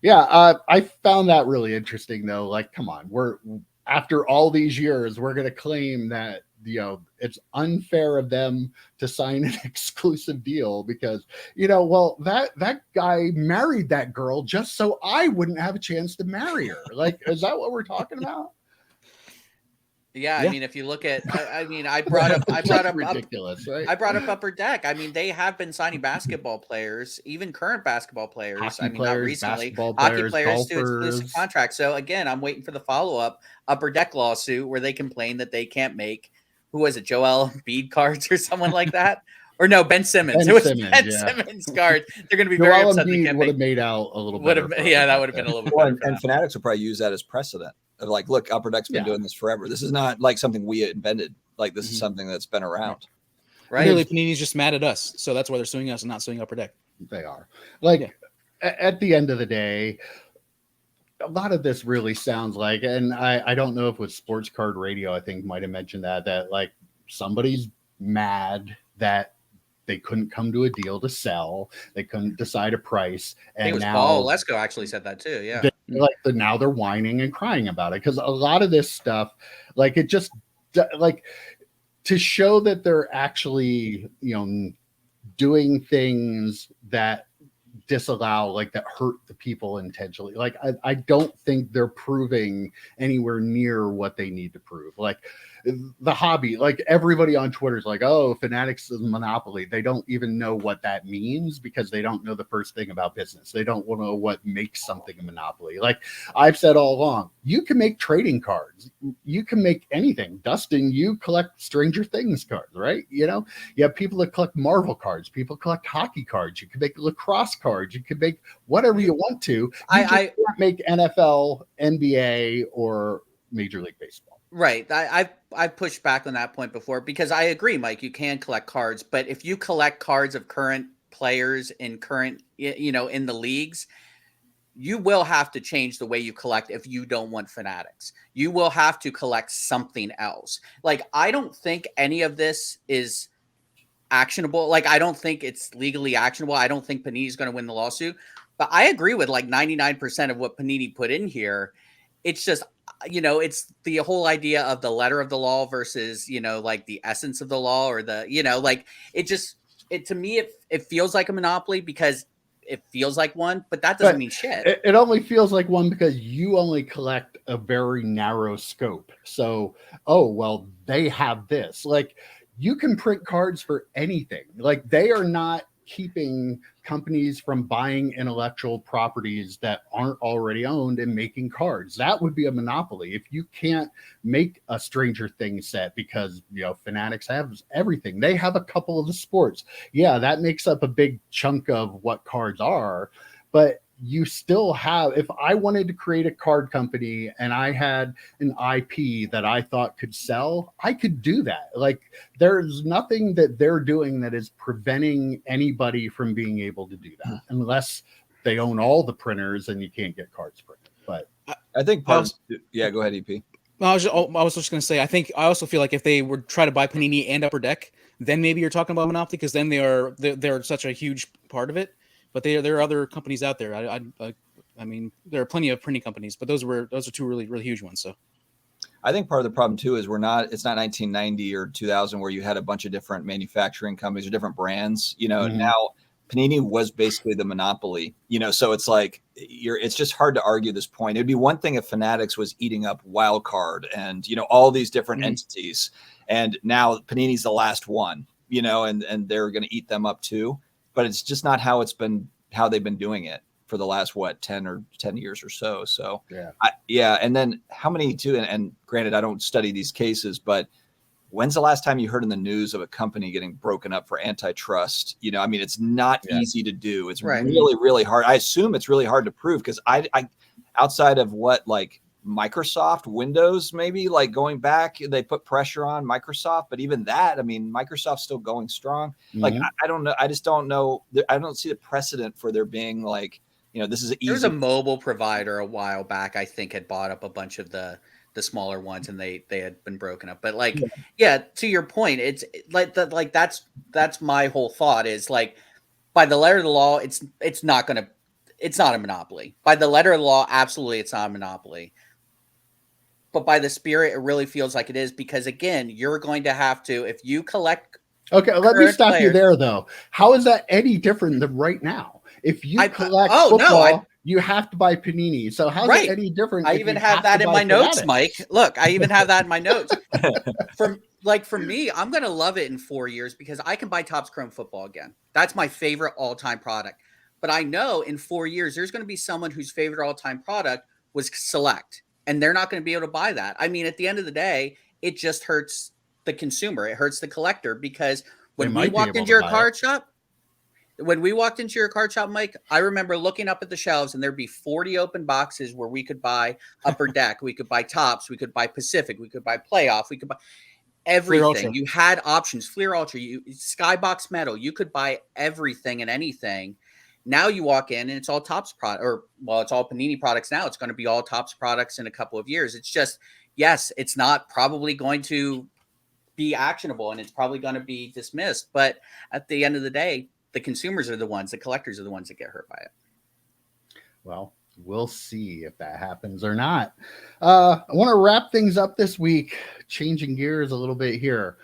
Yeah. I found that really interesting, though. Come on, after all these years, we're going to claim that it's unfair of them to sign an exclusive deal because, well, that guy married that girl just so I wouldn't have a chance to marry her. Like, is that what we're talking about? Yeah, I mean, if you look at, I brought up ridiculous, right? I brought up Upper Deck. I mean, they have been signing basketball players, even current basketball players. Hockey Not players, recently, basketball hockey players, players to golfers. exclusive contracts. So again, I'm waiting for the follow up Upper Deck lawsuit where they complain that they can't make, who was it, Joel Embiid cards or someone like that. Or no, Ben Simmons. Simmons cards. They're going to be very upset. They can't would have made out a little better. That would have been a little bit better. And Fanatics will probably use that as precedent. Of like, look, Upper Deck's been doing this forever. This is not like something we invented. Like, this is something that's been around. Right. Clearly, Panini's just mad at us. So that's why they're suing us and not suing Upper Deck. They are. At the end of the day, a lot of this really sounds like, and I don't know if it was Sports Card Radio, I think might have mentioned that like somebody's mad that they couldn't come to a deal to sell. They couldn't decide a price. And I think it was Paul Lesko actually said that too. Yeah. Now they're whining and crying about it. Because a lot of this stuff, like it just like to show that they're actually, doing things that disallow, like that hurt the people intentionally. Like I don't think they're proving anywhere near what they need to prove. Like the hobby, like everybody on Twitter is like, oh, Fanatics is a monopoly. They don't even know what that means because they don't know the first thing about business. They don't know what makes something a monopoly. Like I've said all along, you can make trading cards. You can make anything. Dustin, you collect Stranger Things cards, right? You have people that collect Marvel cards. People collect hockey cards. You can make lacrosse cards. You can make whatever you want to. I can't make NFL, NBA, or Major League Baseball. Right. I pushed back on that point before because I agree, Mike, you can collect cards, but if you collect cards of current players in current, in the leagues, you will have to change the way you collect if you don't want Fanatics. You will have to collect something else. Like, I don't think any of this is actionable. Like, I don't think it's legally actionable. I don't think Panini's going to win the lawsuit, but I agree with like 99% of what Panini put in here. It's just, it's the whole idea of the letter of the law versus, like the essence of the law or the, like to me, it feels like a monopoly because it feels like one, but that doesn't mean shit. It only feels like one because you only collect a very narrow scope. So, they have this. Like, you can print cards for anything. Like, they are not keeping companies from buying intellectual properties that aren't already owned and making cards. That would be a monopoly. If you can't make a Stranger Things set because, Fanatics has everything. They have a couple of the sports. Yeah, that makes up a big chunk of what cards are, but you still have, if I wanted to create a card company and I had an IP that I thought could sell, I could do that. Like, there's nothing that they're doing that is preventing anybody from being able to do that unless they own all the printers and you can't get cards printed. But I think go ahead, EP. I was just going to say, I also feel like if they were try to buy Panini and Upper Deck, then maybe you're talking about monopoly because then they're such a huge part of it. But there are other companies out there. I mean, there are plenty of printing companies, but those are two really, really huge ones. So I think part of the problem too is it's not 1990 or 2000 where you had a bunch of different manufacturing companies or different brands. Now Panini was basically the monopoly. So it's like it's just hard to argue this point. It'd be one thing if Fanatics was eating up Wild Card and all these different entities, and now Panini's the last one. And they're going to eat them up too. But it's just not how they've been doing it for the last 10 years or so. So and then how many too? And granted, I don't study these cases, but when's the last time you heard in the news of a company getting broken up for antitrust? It's not easy to do. It's really, really hard. I assume it's really hard to prove because I outside of what like Microsoft, Windows, maybe like going back, they put pressure on Microsoft, but even that, Microsoft's still going strong. Like, I don't know. I just don't know. I don't see the precedent for there being like, this is easy. There's a mobile provider a while back, I think, had bought up a bunch of the smaller ones and they had been broken up. But like, to your point, it's like that's my whole thought is like, by the letter of the law, it's not a monopoly. By the letter of the law, absolutely, it's not a monopoly. but by the spirit, it really feels like it is, because again, you're going to have to, if you collect. Okay, let me current stop you players- there, though. How is that any different than right now? If you collect oh, no, football, you have to buy Panini. So how's Right. it any different? I if even you have that to in buy my notes, Fanatics? Mike. Look, I even have that in my notes. For me, I'm gonna love it in 4 years because I can buy Topps Chrome Football again. That's my favorite all-time product. But I know in 4 years there's going to be someone whose favorite all-time product was Select, and they're not going to be able to buy that. I mean, at the end of the day, it just hurts the consumer. It hurts the collector, because when we walked into your card shop, Mike, I remember looking up at the shelves and there'd be 40 open boxes where we could buy Upper Deck, we could buy Topps, we could buy Pacific, we could buy Playoff, we could buy everything. You had options, Fleer Ultra, Skybox Metal, you could buy everything and anything. Now you walk in and it's all Topps product, it's all Panini products now. It's going to be all Topps products in a couple of years. It's just, yes, it's not probably going to be actionable and it's probably going to be dismissed. But at the end of the day, the consumers are the ones, the collectors are the ones that get hurt by it. Well, we'll see if that happens or not. I want to wrap things up this week, changing gears a little bit here.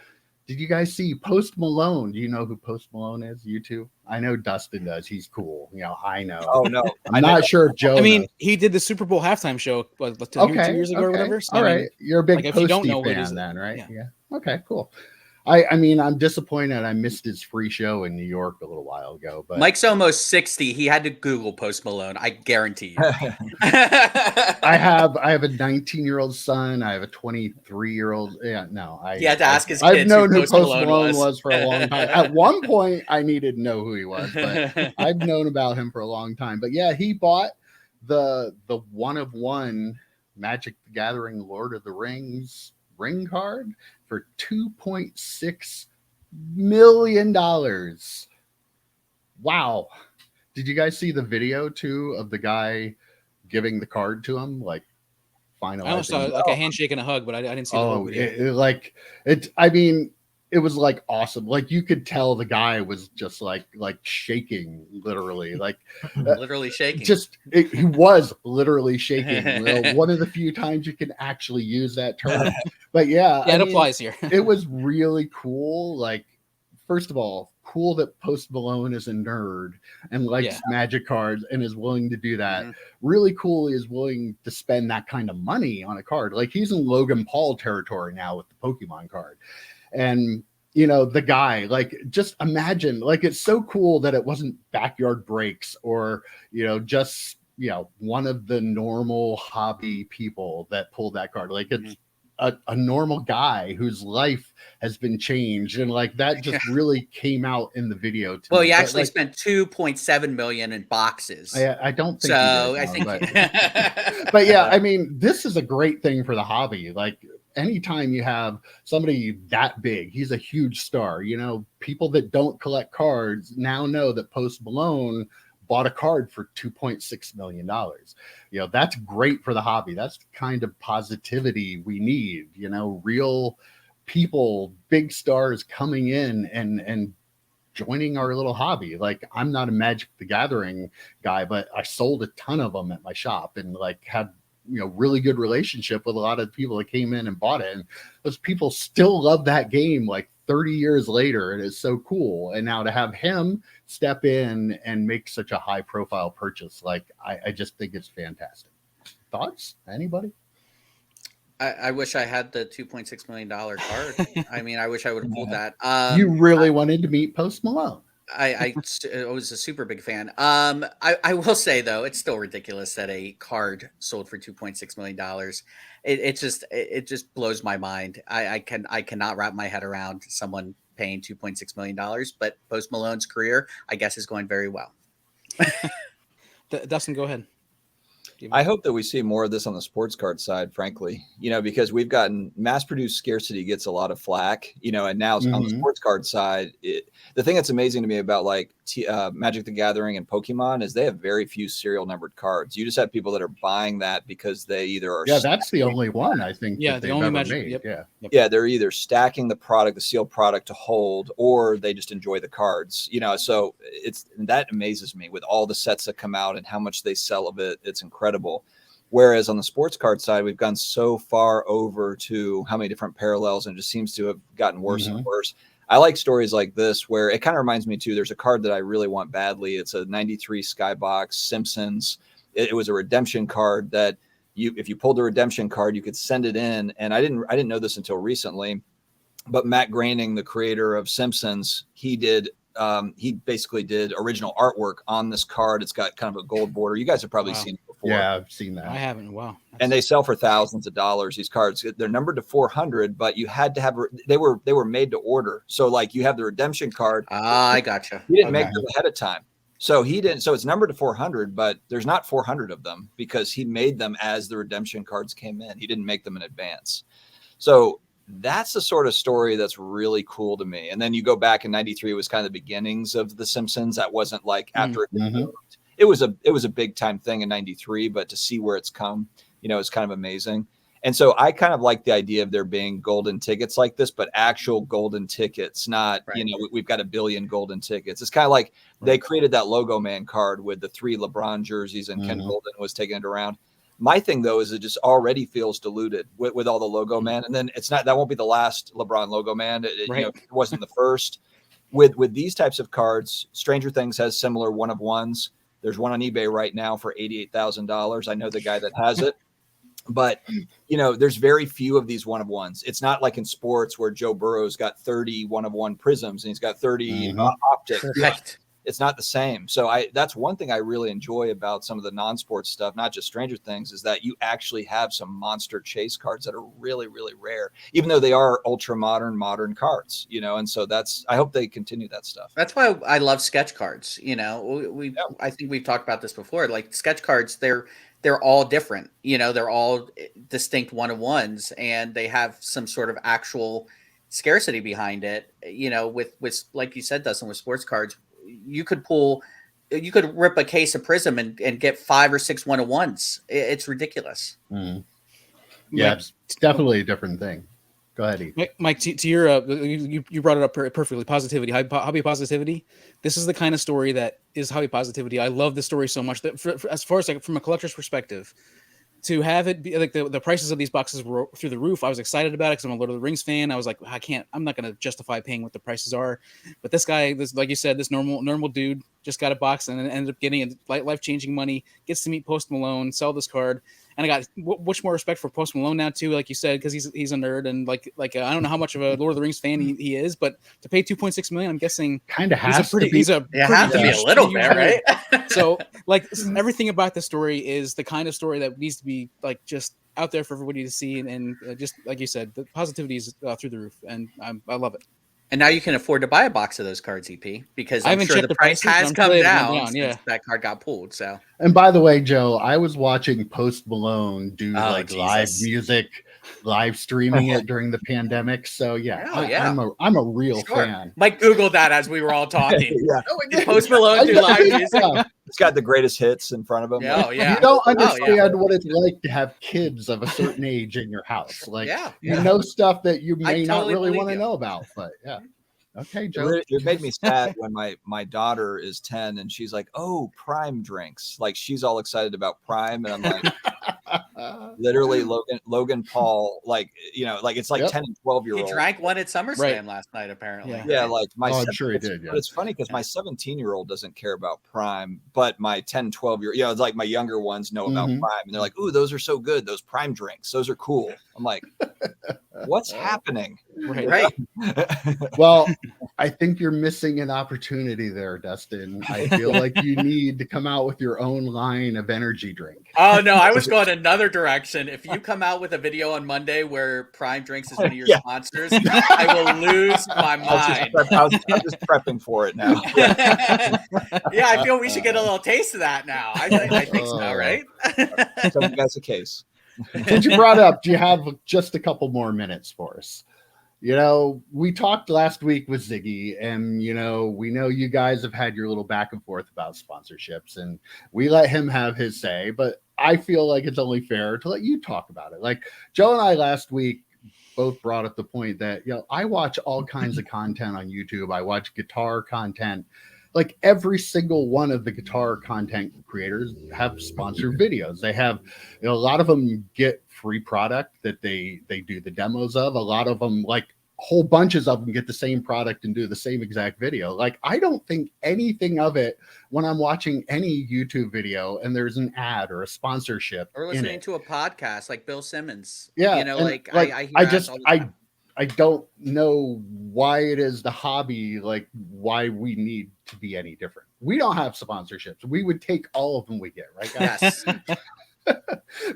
Did you guys see Post Malone? Do you know who Post Malone is? You two? I know Dustin does. He's cool. I know. Oh no, I'm not sure if Joe. I mean, knows. He did the Super Bowl halftime show 2 years ago or whatever. So, all right, you're a big Posty know fan then, right? Yeah. Okay, cool. I mean, I'm disappointed I missed his free show in New York a little while ago. But Mike's almost 60. He had to Google Post Malone. I guarantee you. I have a 19-year-old son. I have a 23-year-old. Yeah, no. He had to ask his I've kids known who who Post Malone was for a long time. At one point, I needed to know who he was, but I've known about him for a long time. But yeah, he bought the 1-of-1 Magic the Gathering Lord of the Rings ring card for $2.6 million. Wow. Did you guys see the video too of the guy giving the card to him? Like finalizing. I saw like a handshake and a hug, but I didn't see the whole video. I mean, it was like awesome. Like you could tell the guy was just like shaking, literally, literally shaking. He was literally shaking. One of the few times you can actually use that term. But yeah, it applies here. It was really cool. Like, first of all, cool that Post Malone is a nerd and likes Magic cards and is willing to do that. Mm-hmm. Really cool. He is willing to spend that kind of money on a card. Like he's in Logan Paul territory now with the Pokemon card. And, the guy, like, just imagine, like, it's so cool that it wasn't Backyard Breaks or, just, one of the normal hobby people that pulled that card. Like, it's a normal guy whose life has been changed. And, like, that just really came out in the video. Well, he actually spent $2.7 million in boxes. I don't think so. I think, but, but yeah, I mean, this is a great thing for the hobby. Like, anytime you have somebody that big, he's a huge star. People that don't collect cards now know that Post Malone bought a card for $2.6 million. That's great for the hobby. That's the kind of positivity we need. Real people, big stars coming in and joining our little hobby. Like, I'm not a Magic the Gathering guy, but I sold a ton of them at my shop and had really good relationship with a lot of people that came in and bought it. And those people still love that game 30 years later. It is so cool. And now to have him step in and make such a high profile purchase, I just think it's fantastic. Thoughts? Anybody? I wish I had the $2.6 million card. I mean, I wish I would have pulled that. You really wanted to meet Post Malone. I was a super big fan. I will say though, it's still ridiculous that a card sold for $2.6 million. It just blows my mind. I cannot wrap my head around someone paying $2.6 million. But Post Malone's career, I guess, is going very well. Dustin, go ahead. I hope that we see more of this on the sports card side, frankly, because we've gotten mass-produced scarcity gets a lot of flack, and now on the sports card side, the thing that's amazing to me about Magic the Gathering and Pokemon is they have very few serial numbered cards. You just have people that are buying that because they either are. Yeah, that's the only one I think. Yeah, the only Magic. Made. Yep. Yeah, they're either stacking the sealed product to hold, or they just enjoy the cards. So that amazes me with all the sets that come out and how much they sell of it. It's incredible. Whereas on the sports card side, we've gone so far over to how many different parallels, and it just seems to have gotten worse and worse. I like stories like this where it kind of reminds me too. There's a card that I really want badly. It's a 93 Skybox Simpsons. It was a redemption card that if you pulled a redemption card, you could send it in. And I didn't know this until recently, but Matt Groening, the creator of Simpsons, he basically did original artwork on this card. It's got kind of a gold border. You guys have probably seen it before. Yeah, I've seen that. I haven't. Wow. And they sell for thousands of dollars. These cards, they're numbered to 400, but you had to have, they were made to order. So like you have the redemption card. I gotcha. He didn't make them ahead of time. So he didn't. So it's numbered to 400, but there's not 400 of them because he made them as the redemption cards came in. He didn't make them in advance. So that's the sort of story that's really cool to me. And then you go back in 93, it was kind of the beginnings of The Simpsons. That wasn't like after it was a big time thing in 93, but to see where it's come, it's kind of amazing. And so I kind of like the idea of there being golden tickets like this, but actual golden tickets, not, we've got a billion golden tickets. It's kind of like they created that Logo Man card with the 3 LeBron jerseys and Ken Golden was taking it around. My thing, though, is it just already feels diluted with all the Logo Man. And then that won't be the last LeBron Logo Man. It wasn't the first. With these types of cards, Stranger Things has similar one-of-ones. There's one on eBay right now for $88,000. I know the guy that has it. But, there's very few of these one-of-ones. It's not like in sports where Joe Burrow's got 30 one-of-one prisms and he's got 30 optics. Right. It's not the same. So that's one thing I really enjoy about some of the non-sports stuff, not just Stranger Things, is that you actually have some monster chase cards that are really, really rare, even though they are ultra modern cards, and so I hope they continue that stuff. That's why I love sketch cards. I think we've talked about this before. Like sketch cards, they're all different. They're all distinct one-of-ones, and they have some sort of actual scarcity behind it. With like you said, Dustin, with sports cards, you could rip a case of Prism and get 5 or 6 one-of-ones. It's ridiculous. Yeah, it's definitely a different thing. Go ahead, Mike. To your, you brought it up perfectly. Positivity, hobby positivity. This is the kind of story that is hobby positivity. I love this story so much that as far as from a collector's perspective, to have it be like the prices of these boxes were through the roof. I was excited about it because I'm a Lord of the Rings fan. I was like, I'm not going to justify paying what the prices are. But this guy, like you said, this normal dude just got a box and ended up getting life-changing money, gets to meet Post Malone, sell this card. And I got much more respect for Post Malone now too, like you said, because he's a nerd and like I don't know how much of a Lord of the Rings fan he is, but to pay $2.6 million, I'm guessing kind of has to be a little bit, right? So like everything about the story is the kind of story that needs to be like just out there for everybody to see, and just like you said, the positivity is through the roof, and I love it. And now you can afford to buy a box of those cards, EP, because I'm sure the price prices, has come down since that card got pulled. So, and by the way, Joe, I was watching Post Malone do live music, live streaming it during the pandemic. So I'm a real fan. Mike Googled that as we were all talking. Post Malone do live music. It's got the greatest hits in front of him. You don't understand what it's like to have kids of a certain age in your house. Like, you know stuff that you may not really want to know about. But okay, Joe. It made me sad when my daughter is 10 and she's like, "Oh, Prime drinks." Like she's all excited about Prime, and I'm like, literally Logan Paul, like it's like 10 and 12-year-old. He drank one at SummerSlam last night, apparently. Yeah, like I'm sure he did. But it's funny because my 17-year-old doesn't care about Prime, but my 10, 12-year, it's like my younger ones know about Prime, and they're like, "Ooh, those are so good. Those Prime drinks, those are cool." I'm like, what's happening? Right. Well, I think you're missing an opportunity there, Dustin. I feel like you need to come out with your own line of energy drink. Oh no, I was going another direction. If you come out with a video on Monday where Prime Drinks is one of your sponsors, I will lose my mind. I'm just prepping for it now. I feel we should get a little taste of that now. I think so, right? So that's the case. Since you brought up, do you have just a couple more minutes for us? We talked last week with Ziggy, and we know you guys have had your little back and forth about sponsorships, and we let him have his say, but I feel like it's only fair to let you talk about it. Like Joe and I last week both brought up the point that I watch all kinds of content on YouTube. I watch guitar content, like every single one of the guitar content creators have sponsored videos. They have, a lot of them get free product that they do the demos of. A lot of them, like whole bunches of them, get the same product and do the same exact video. Like, I don't think anything of it when I'm watching any YouTube video and there's an ad or a sponsorship or listening to a podcast like Bill Simmons. Yeah, you know, and, like I hear ads all the time. I don't know why it is the hobby, like why we need to be any different. We don't have sponsorships. We would take all of them we get, right, guys? Yes.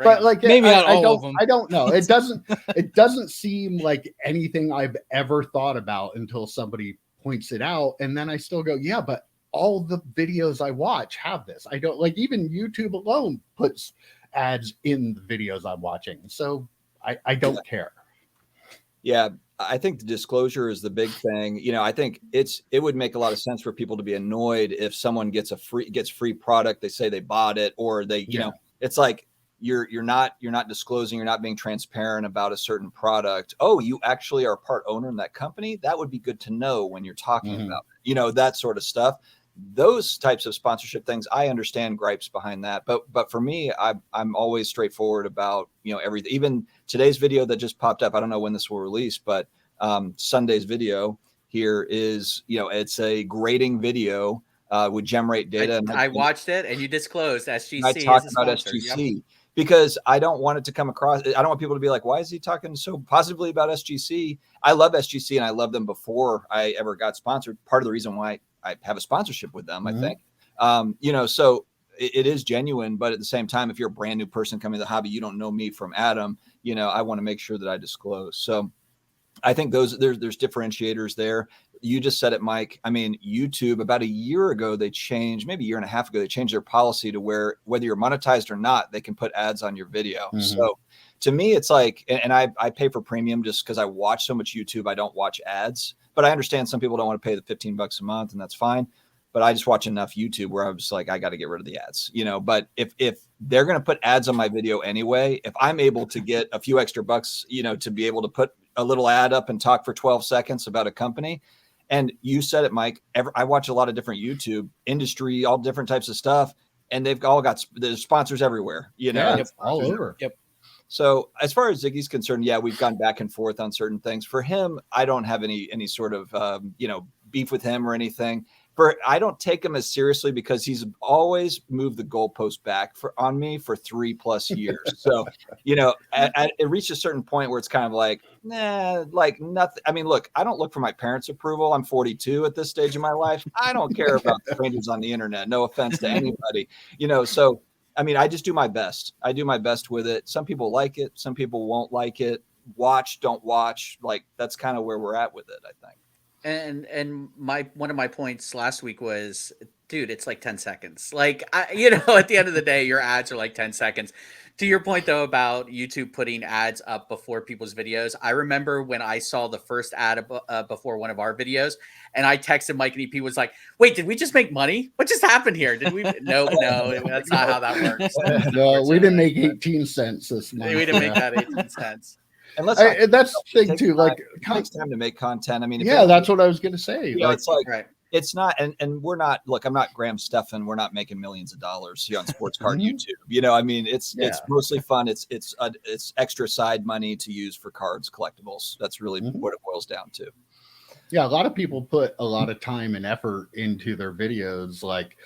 But like, maybe not all of them. I don't know. It doesn't seem like anything I've ever thought about until somebody points it out, and then I still go, yeah, but all the videos I watch have this. I don't, like, even YouTube alone puts ads in the videos I'm watching, so I don't care. Yeah, I think the disclosure is the big thing. You know, I think it would make a lot of sense for people to be annoyed if someone gets free product. They say they bought it, or they, you know, it's like you're not disclosing, you're not being transparent about a certain product. Oh, you actually are part owner in that company. That would be good to know when you're talking about, you know, that sort of stuff. Those types of sponsorship things, I understand gripes behind that, but for me, I'm always straightforward about, you know, everything. Even today's video that just popped up, I don't know when this will release, but Sunday's video here is, you know, it's a grading video with GemRate data. I watched it, and you disclosed SGC. I talked about SGC because I don't want it to come across. I don't want people to be like, why is he talking so positively about SGC? I love SGC, and I loved them before I ever got sponsored. Part of the reason why I have a sponsorship with them, I think, you know, so it is genuine, but at the same time, if you're a brand new person coming to the hobby, you don't know me from Adam, you know, I want to make sure that I disclose. So I think there's differentiators there. You just said it, Mike. I mean, YouTube, about a year ago, they changed, maybe a year and a half ago, they changed their policy to where whether you're monetized or not, they can put ads on your video. So to me, it's like, and I pay for premium just because I watch so much YouTube. I don't watch ads, but I understand some people don't want to pay the $15 a month, and that's fine. But I just watch enough YouTube where I was like, I got to get rid of the ads, you know. But if they're going to put ads on my video anyway, if I'm able to get a few extra bucks, you know, to be able to put a little ad up and talk for 12 seconds about a company. And you said it, Mike, I watch a lot of different YouTube industry, all different types of stuff, and they've all got there's sponsors everywhere, you know, all over. So as far as Ziggy's concerned, yeah, we've gone back and forth on certain things. For him, I don't have any sort of, you know, beef with him or anything. I don't take him as seriously because he's always moved the goalpost back on me for 3+ years. So, you know, it reached a certain point where it's kind of like, nah, like nothing. I mean, look, I don't look for my parents' approval. I'm 42 at this stage of my life. I don't care about strangers on the internet. No offense to anybody, you know, so I mean, I just do my best. I do my best with it. Some people like it. Some people won't like it. Watch, don't watch. Like, that's kind of where we're at with it, I think. And one of my points last week was, dude, it's like 10 seconds. Like, you know, at the end of the day, your ads are like 10 seconds. To your point, though, about YouTube putting ads up before people's videos, I remember when I saw the first ad before one of our videos, and I texted Mike, and he was like, wait, did we just make money? What just happened here? Did we? No, that's not how that works. No, we didn't make 18 cents this month. We didn't make that 18 cents. And that's the thing too. Like, it takes time to make content. I mean, that's what I was going to say. You know, it's like, right. It's not, and we're not. Look, I'm not Graham Stephan. We're not making millions of dollars here on Sports Card YouTube. You know, I mean, it's mostly fun. It's extra side money to use for cards, collectibles. That's really what it boils down to. Yeah, a lot of people put a lot of time and effort into their videos, like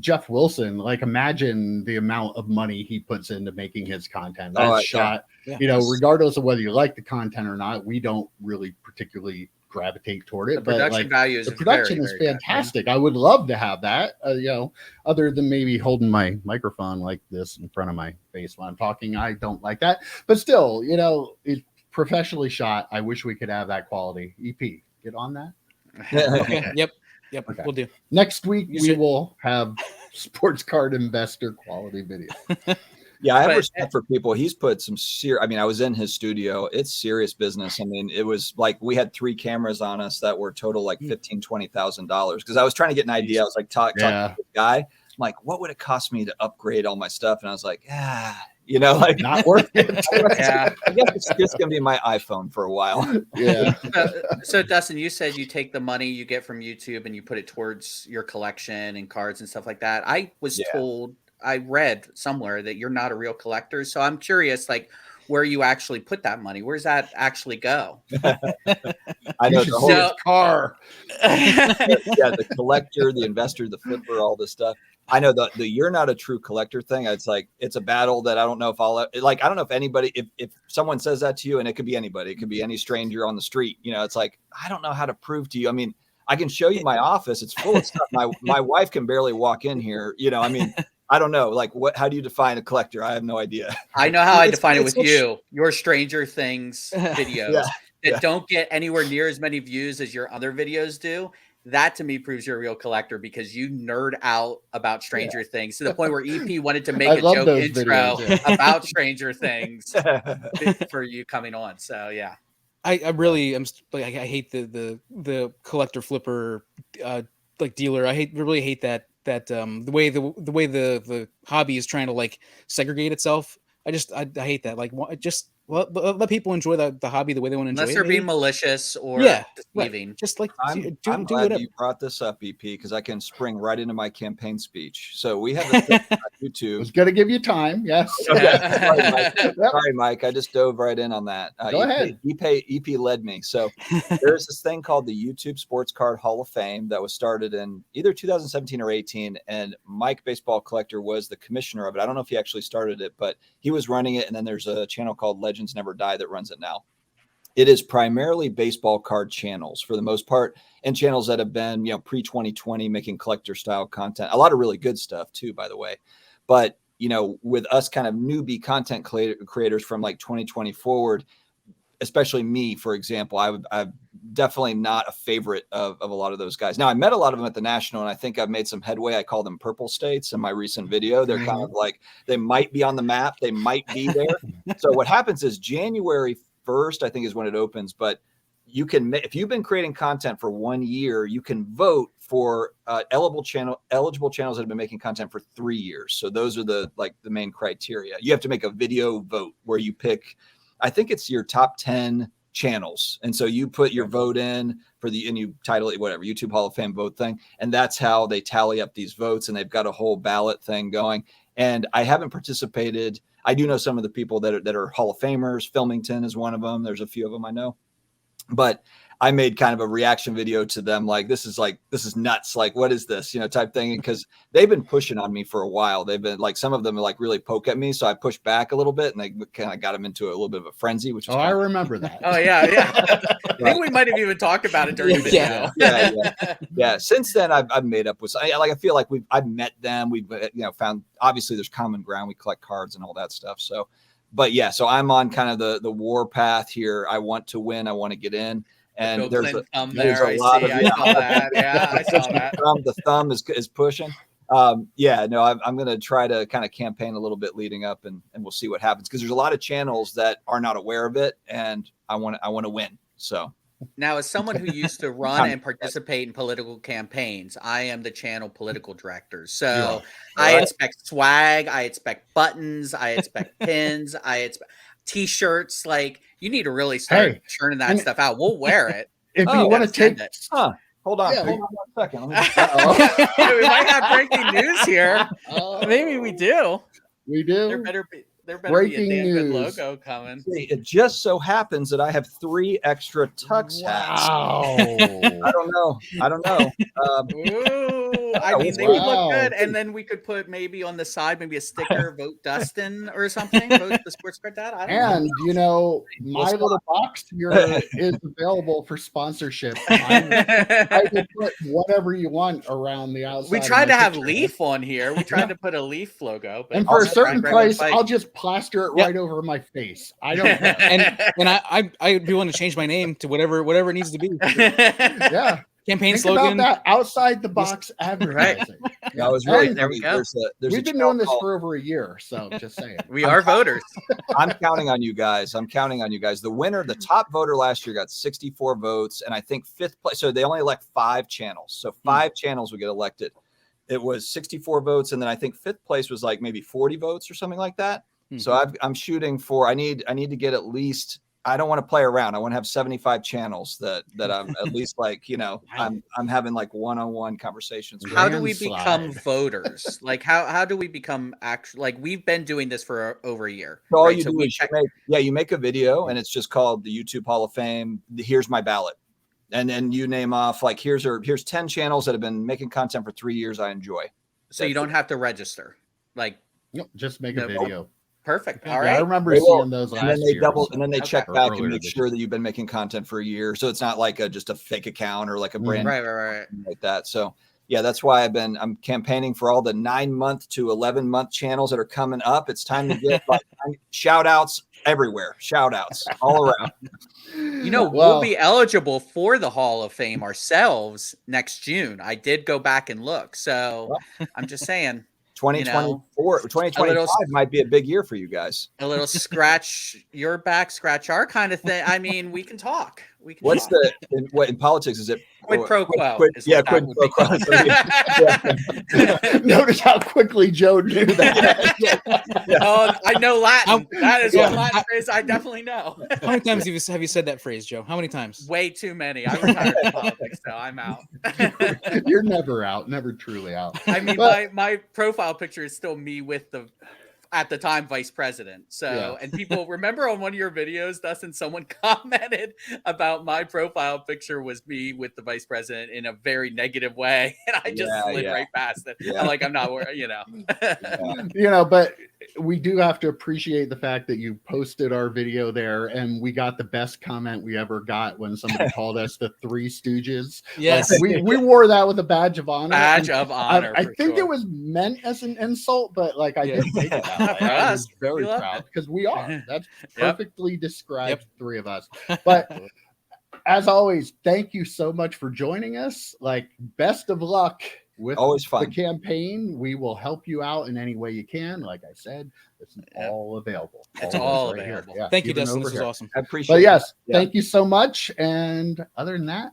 Jeff Wilson. Like, imagine the amount of money he puts into making his content. That's shot. Yeah. You know, regardless of whether you like the content or not, we don't really particularly gravitate toward it. The production value is the production is fantastic. Good. I would love to have that. You know, other than maybe holding my microphone like this in front of my face while I'm talking, I don't like that. But still, you know, it's professionally shot. I wish we could have that quality. EP, get on that. Okay. Yep. Okay. We'll do. Next week we will have Sports Card Investor quality video. Yeah, I have respect for people. He's put some I mean, I was in his studio. It's serious business. I mean, it was like we had 3 cameras on us that were total like $15,000, $20,000. Because I was trying to get an idea. I was like talking to the guy. I'm like, what would it cost me to upgrade all my stuff? And I was like, You know, like Not worth it. Yeah. I guess it's just gonna be my iPhone for a while. Yeah. So Dustin, you said you take the money you get from YouTube and you put it towards your collection and cards and stuff like that. I was told, I read somewhere that you're not a real collector. So I'm curious, like, where you actually put that money. Where's that actually go? I know You should the see whole his car. the collector, the investor, the flipper, all this stuff. I know the you're not a true collector thing. It's like it's a battle that I don't know if I'll like. I don't know if anybody, if someone says that to you, and it could be anybody, it could be any stranger on the street. You know, it's like I don't know how to prove to you. I mean, I can show you my office; it's full of stuff. My wife can barely walk in here. You know, I mean, I don't know. Like, what? How do you define a collector? I have no idea. I know how I define it with you. Your Stranger Things videos that don't get anywhere near as many views as your other videos do. That to me proves you're a real collector because you nerd out about Stranger Things to the point where EP wanted to make a joke intro about Stranger Things for you coming on. So yeah, I really am like I hate the collector flipper like dealer. I really hate that the way the hobby is trying to like segregate itself. I hate that. Like just let people enjoy the hobby the way they want to enjoy it. Unless they're being malicious or deceiving. Right. Just like I'm glad whatever. you brought this up, EP, because I can spring right into my campaign speech. So we have a thing on YouTube. I was going to give you time. Yes. Sorry, Mike. I just dove right in on that. Go ahead. EP led me. So there's this thing called the YouTube Sports Card Hall of Fame that was started in either 2017 or 18. And Mike Baseball Collector was the commissioner of it. I don't know if he actually started it, but he was running it. And then there's a channel called Legends Never Die that runs it now. It is primarily baseball card channels for the most part, and channels that have been, pre-2020 making collector style content. A lot of really good stuff too, by the way. But, with us kind of newbie content creators from like 2020 forward, especially me, for example, I'm definitely not a favorite of a lot of those guys. Now, I met a lot of them at the National, and I think I've made some headway. I call them purple states in my recent video. They're kind of like, they might be on the map. They might be there. So what happens is January 1st, I think, is when it opens. But you can, if you've been creating content for 1 year, you can vote for eligible channels that have been making content for 3 years. So those are the main criteria. You have to make a video vote where you pick, I think it's your top 10 channels. And so you put your vote in and you title it whatever, YouTube Hall of Fame vote thing. And that's how they tally up these votes. And they've got a whole ballot thing going. And I haven't participated. I do know some of the people that are Hall of Famers. Filmington is one of them. There's a few of them I know. But I made kind of a reaction video to them. This is nuts. Like, what is this, type thing. Because they've been pushing on me for a while. They've been some of them really poke at me. So I pushed back a little bit and they kind of got them into a little bit of a frenzy, which was I remember that. Oh yeah. I think we might've even talked about it during the video. Yeah. Since then I've made up with, I feel like I've met them. We've, found, obviously there's common ground. We collect cards and all that stuff. So, but yeah, so I'm on kind of the war path here. I want to win. I want to get in. And there's a lot of I saw that. Yeah, I saw that. The thumb is pushing. I'm going to try to kind of campaign a little bit leading up, and we'll see what happens, because there's a lot of channels that are not aware of it, and I want to win. So now, as someone who used to run and participate in political campaigns, I am the channel political director. So I expect swag, I expect buttons, I expect pins, I expect T-shirts. Like, you need to really start churning that stuff out. We'll wear it. If you want to take it. Hold on 1 second. We might have breaking news here. Maybe we do. We do. There better be a Breaking damn good news. logo coming. See, it just so happens that I have 3 extra Tux hats. Wow. I don't know. Ooh, I mean, they would look good. And then we could put maybe on the side, maybe a sticker, vote Dustin or something. Vote the sports card dad. I don't know. My little box here is available for sponsorship. I can put whatever you want around the outside. We tried to have Leaf on here. We tried to put a Leaf logo. But and for a certain price, I'll just plaster it right over my face. I don't know. and I'd be willing to change my name to whatever it needs to be. Yeah. Campaign Think slogan. about that outside the box advertising. Yeah, I was really there we go. We've been doing this for over a year, so just saying. We are voters. I'm counting on you guys. The winner, the top voter last year got 64 votes, and I think 5th place. So they only elect 5 channels. So 5 channels would get elected. It was 64 votes, and then I think 5th place was like maybe 40 votes or something like that. So I'm shooting for. I need to get at least. I don't want to play around. I want to have 75 channels that I'm at least like, I'm having like one-on-one conversations. How do we become voters? Like how do we become actual? Like we've been doing this for over a year. So all you do is you make a video, and it's just called the YouTube Hall of Fame. Here's my ballot. And then you name off like here's 10 channels that have been making content for 3 years I enjoy. So you don't have to register. Like just make a video. Perfect. All Yeah, right. I remember seeing those last year. And then they check back and make sure that you've been making content for a year. So it's not like just a fake account or like a brand right. like that. So yeah, that's why I'm campaigning for all the 9-month to 11-month channels that are coming up. It's time to get like shout outs everywhere. Shout outs all around. We'll be eligible for the Hall of Fame ourselves next June. I did go back and look. So I'm just saying. 2025 might be a big year for you guys. A little scratch your back, scratch our kind of thing. I mean, we can talk. What's in politics? Is it quid pro quo? Quid pro quo. Notice how quickly Joe knew that. Oh, I know Latin. That is one Latin phrase I definitely know. How many times have you said that phrase, Joe? How many times? Way too many. I retired from politics, so I'm out. You're never out, never truly out. I mean, my profile picture is still me with the, at the time, vice president. So, and people remember on one of your videos, Dustin, someone commented about my profile picture was me with the vice president in a very negative way. And I just slid right past it. I'm like, I'm not worried, But we do have to appreciate the fact that you posted our video there, and we got the best comment we ever got when somebody called us the Three Stooges. Yes. Like, we wore that with a badge of honor. Badge of honor. I think it was meant as an insult, but like I didn't take it that way. I was very proud because we are. That's perfectly describes the three of us. But as always, thank you so much for joining us. Like, best of luck with the campaign. We will help you out in any way you can. Like I said, this is all available. It's all available. Yeah, thank you, Dustin. This was awesome. I appreciate it. But yes, thank you so much. And other than that,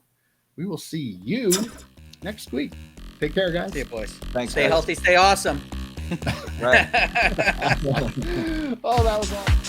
we will see you next week. Take care, guys. See you, boys. Thanks. Stay healthy. Stay awesome. Right. Oh, that was awesome.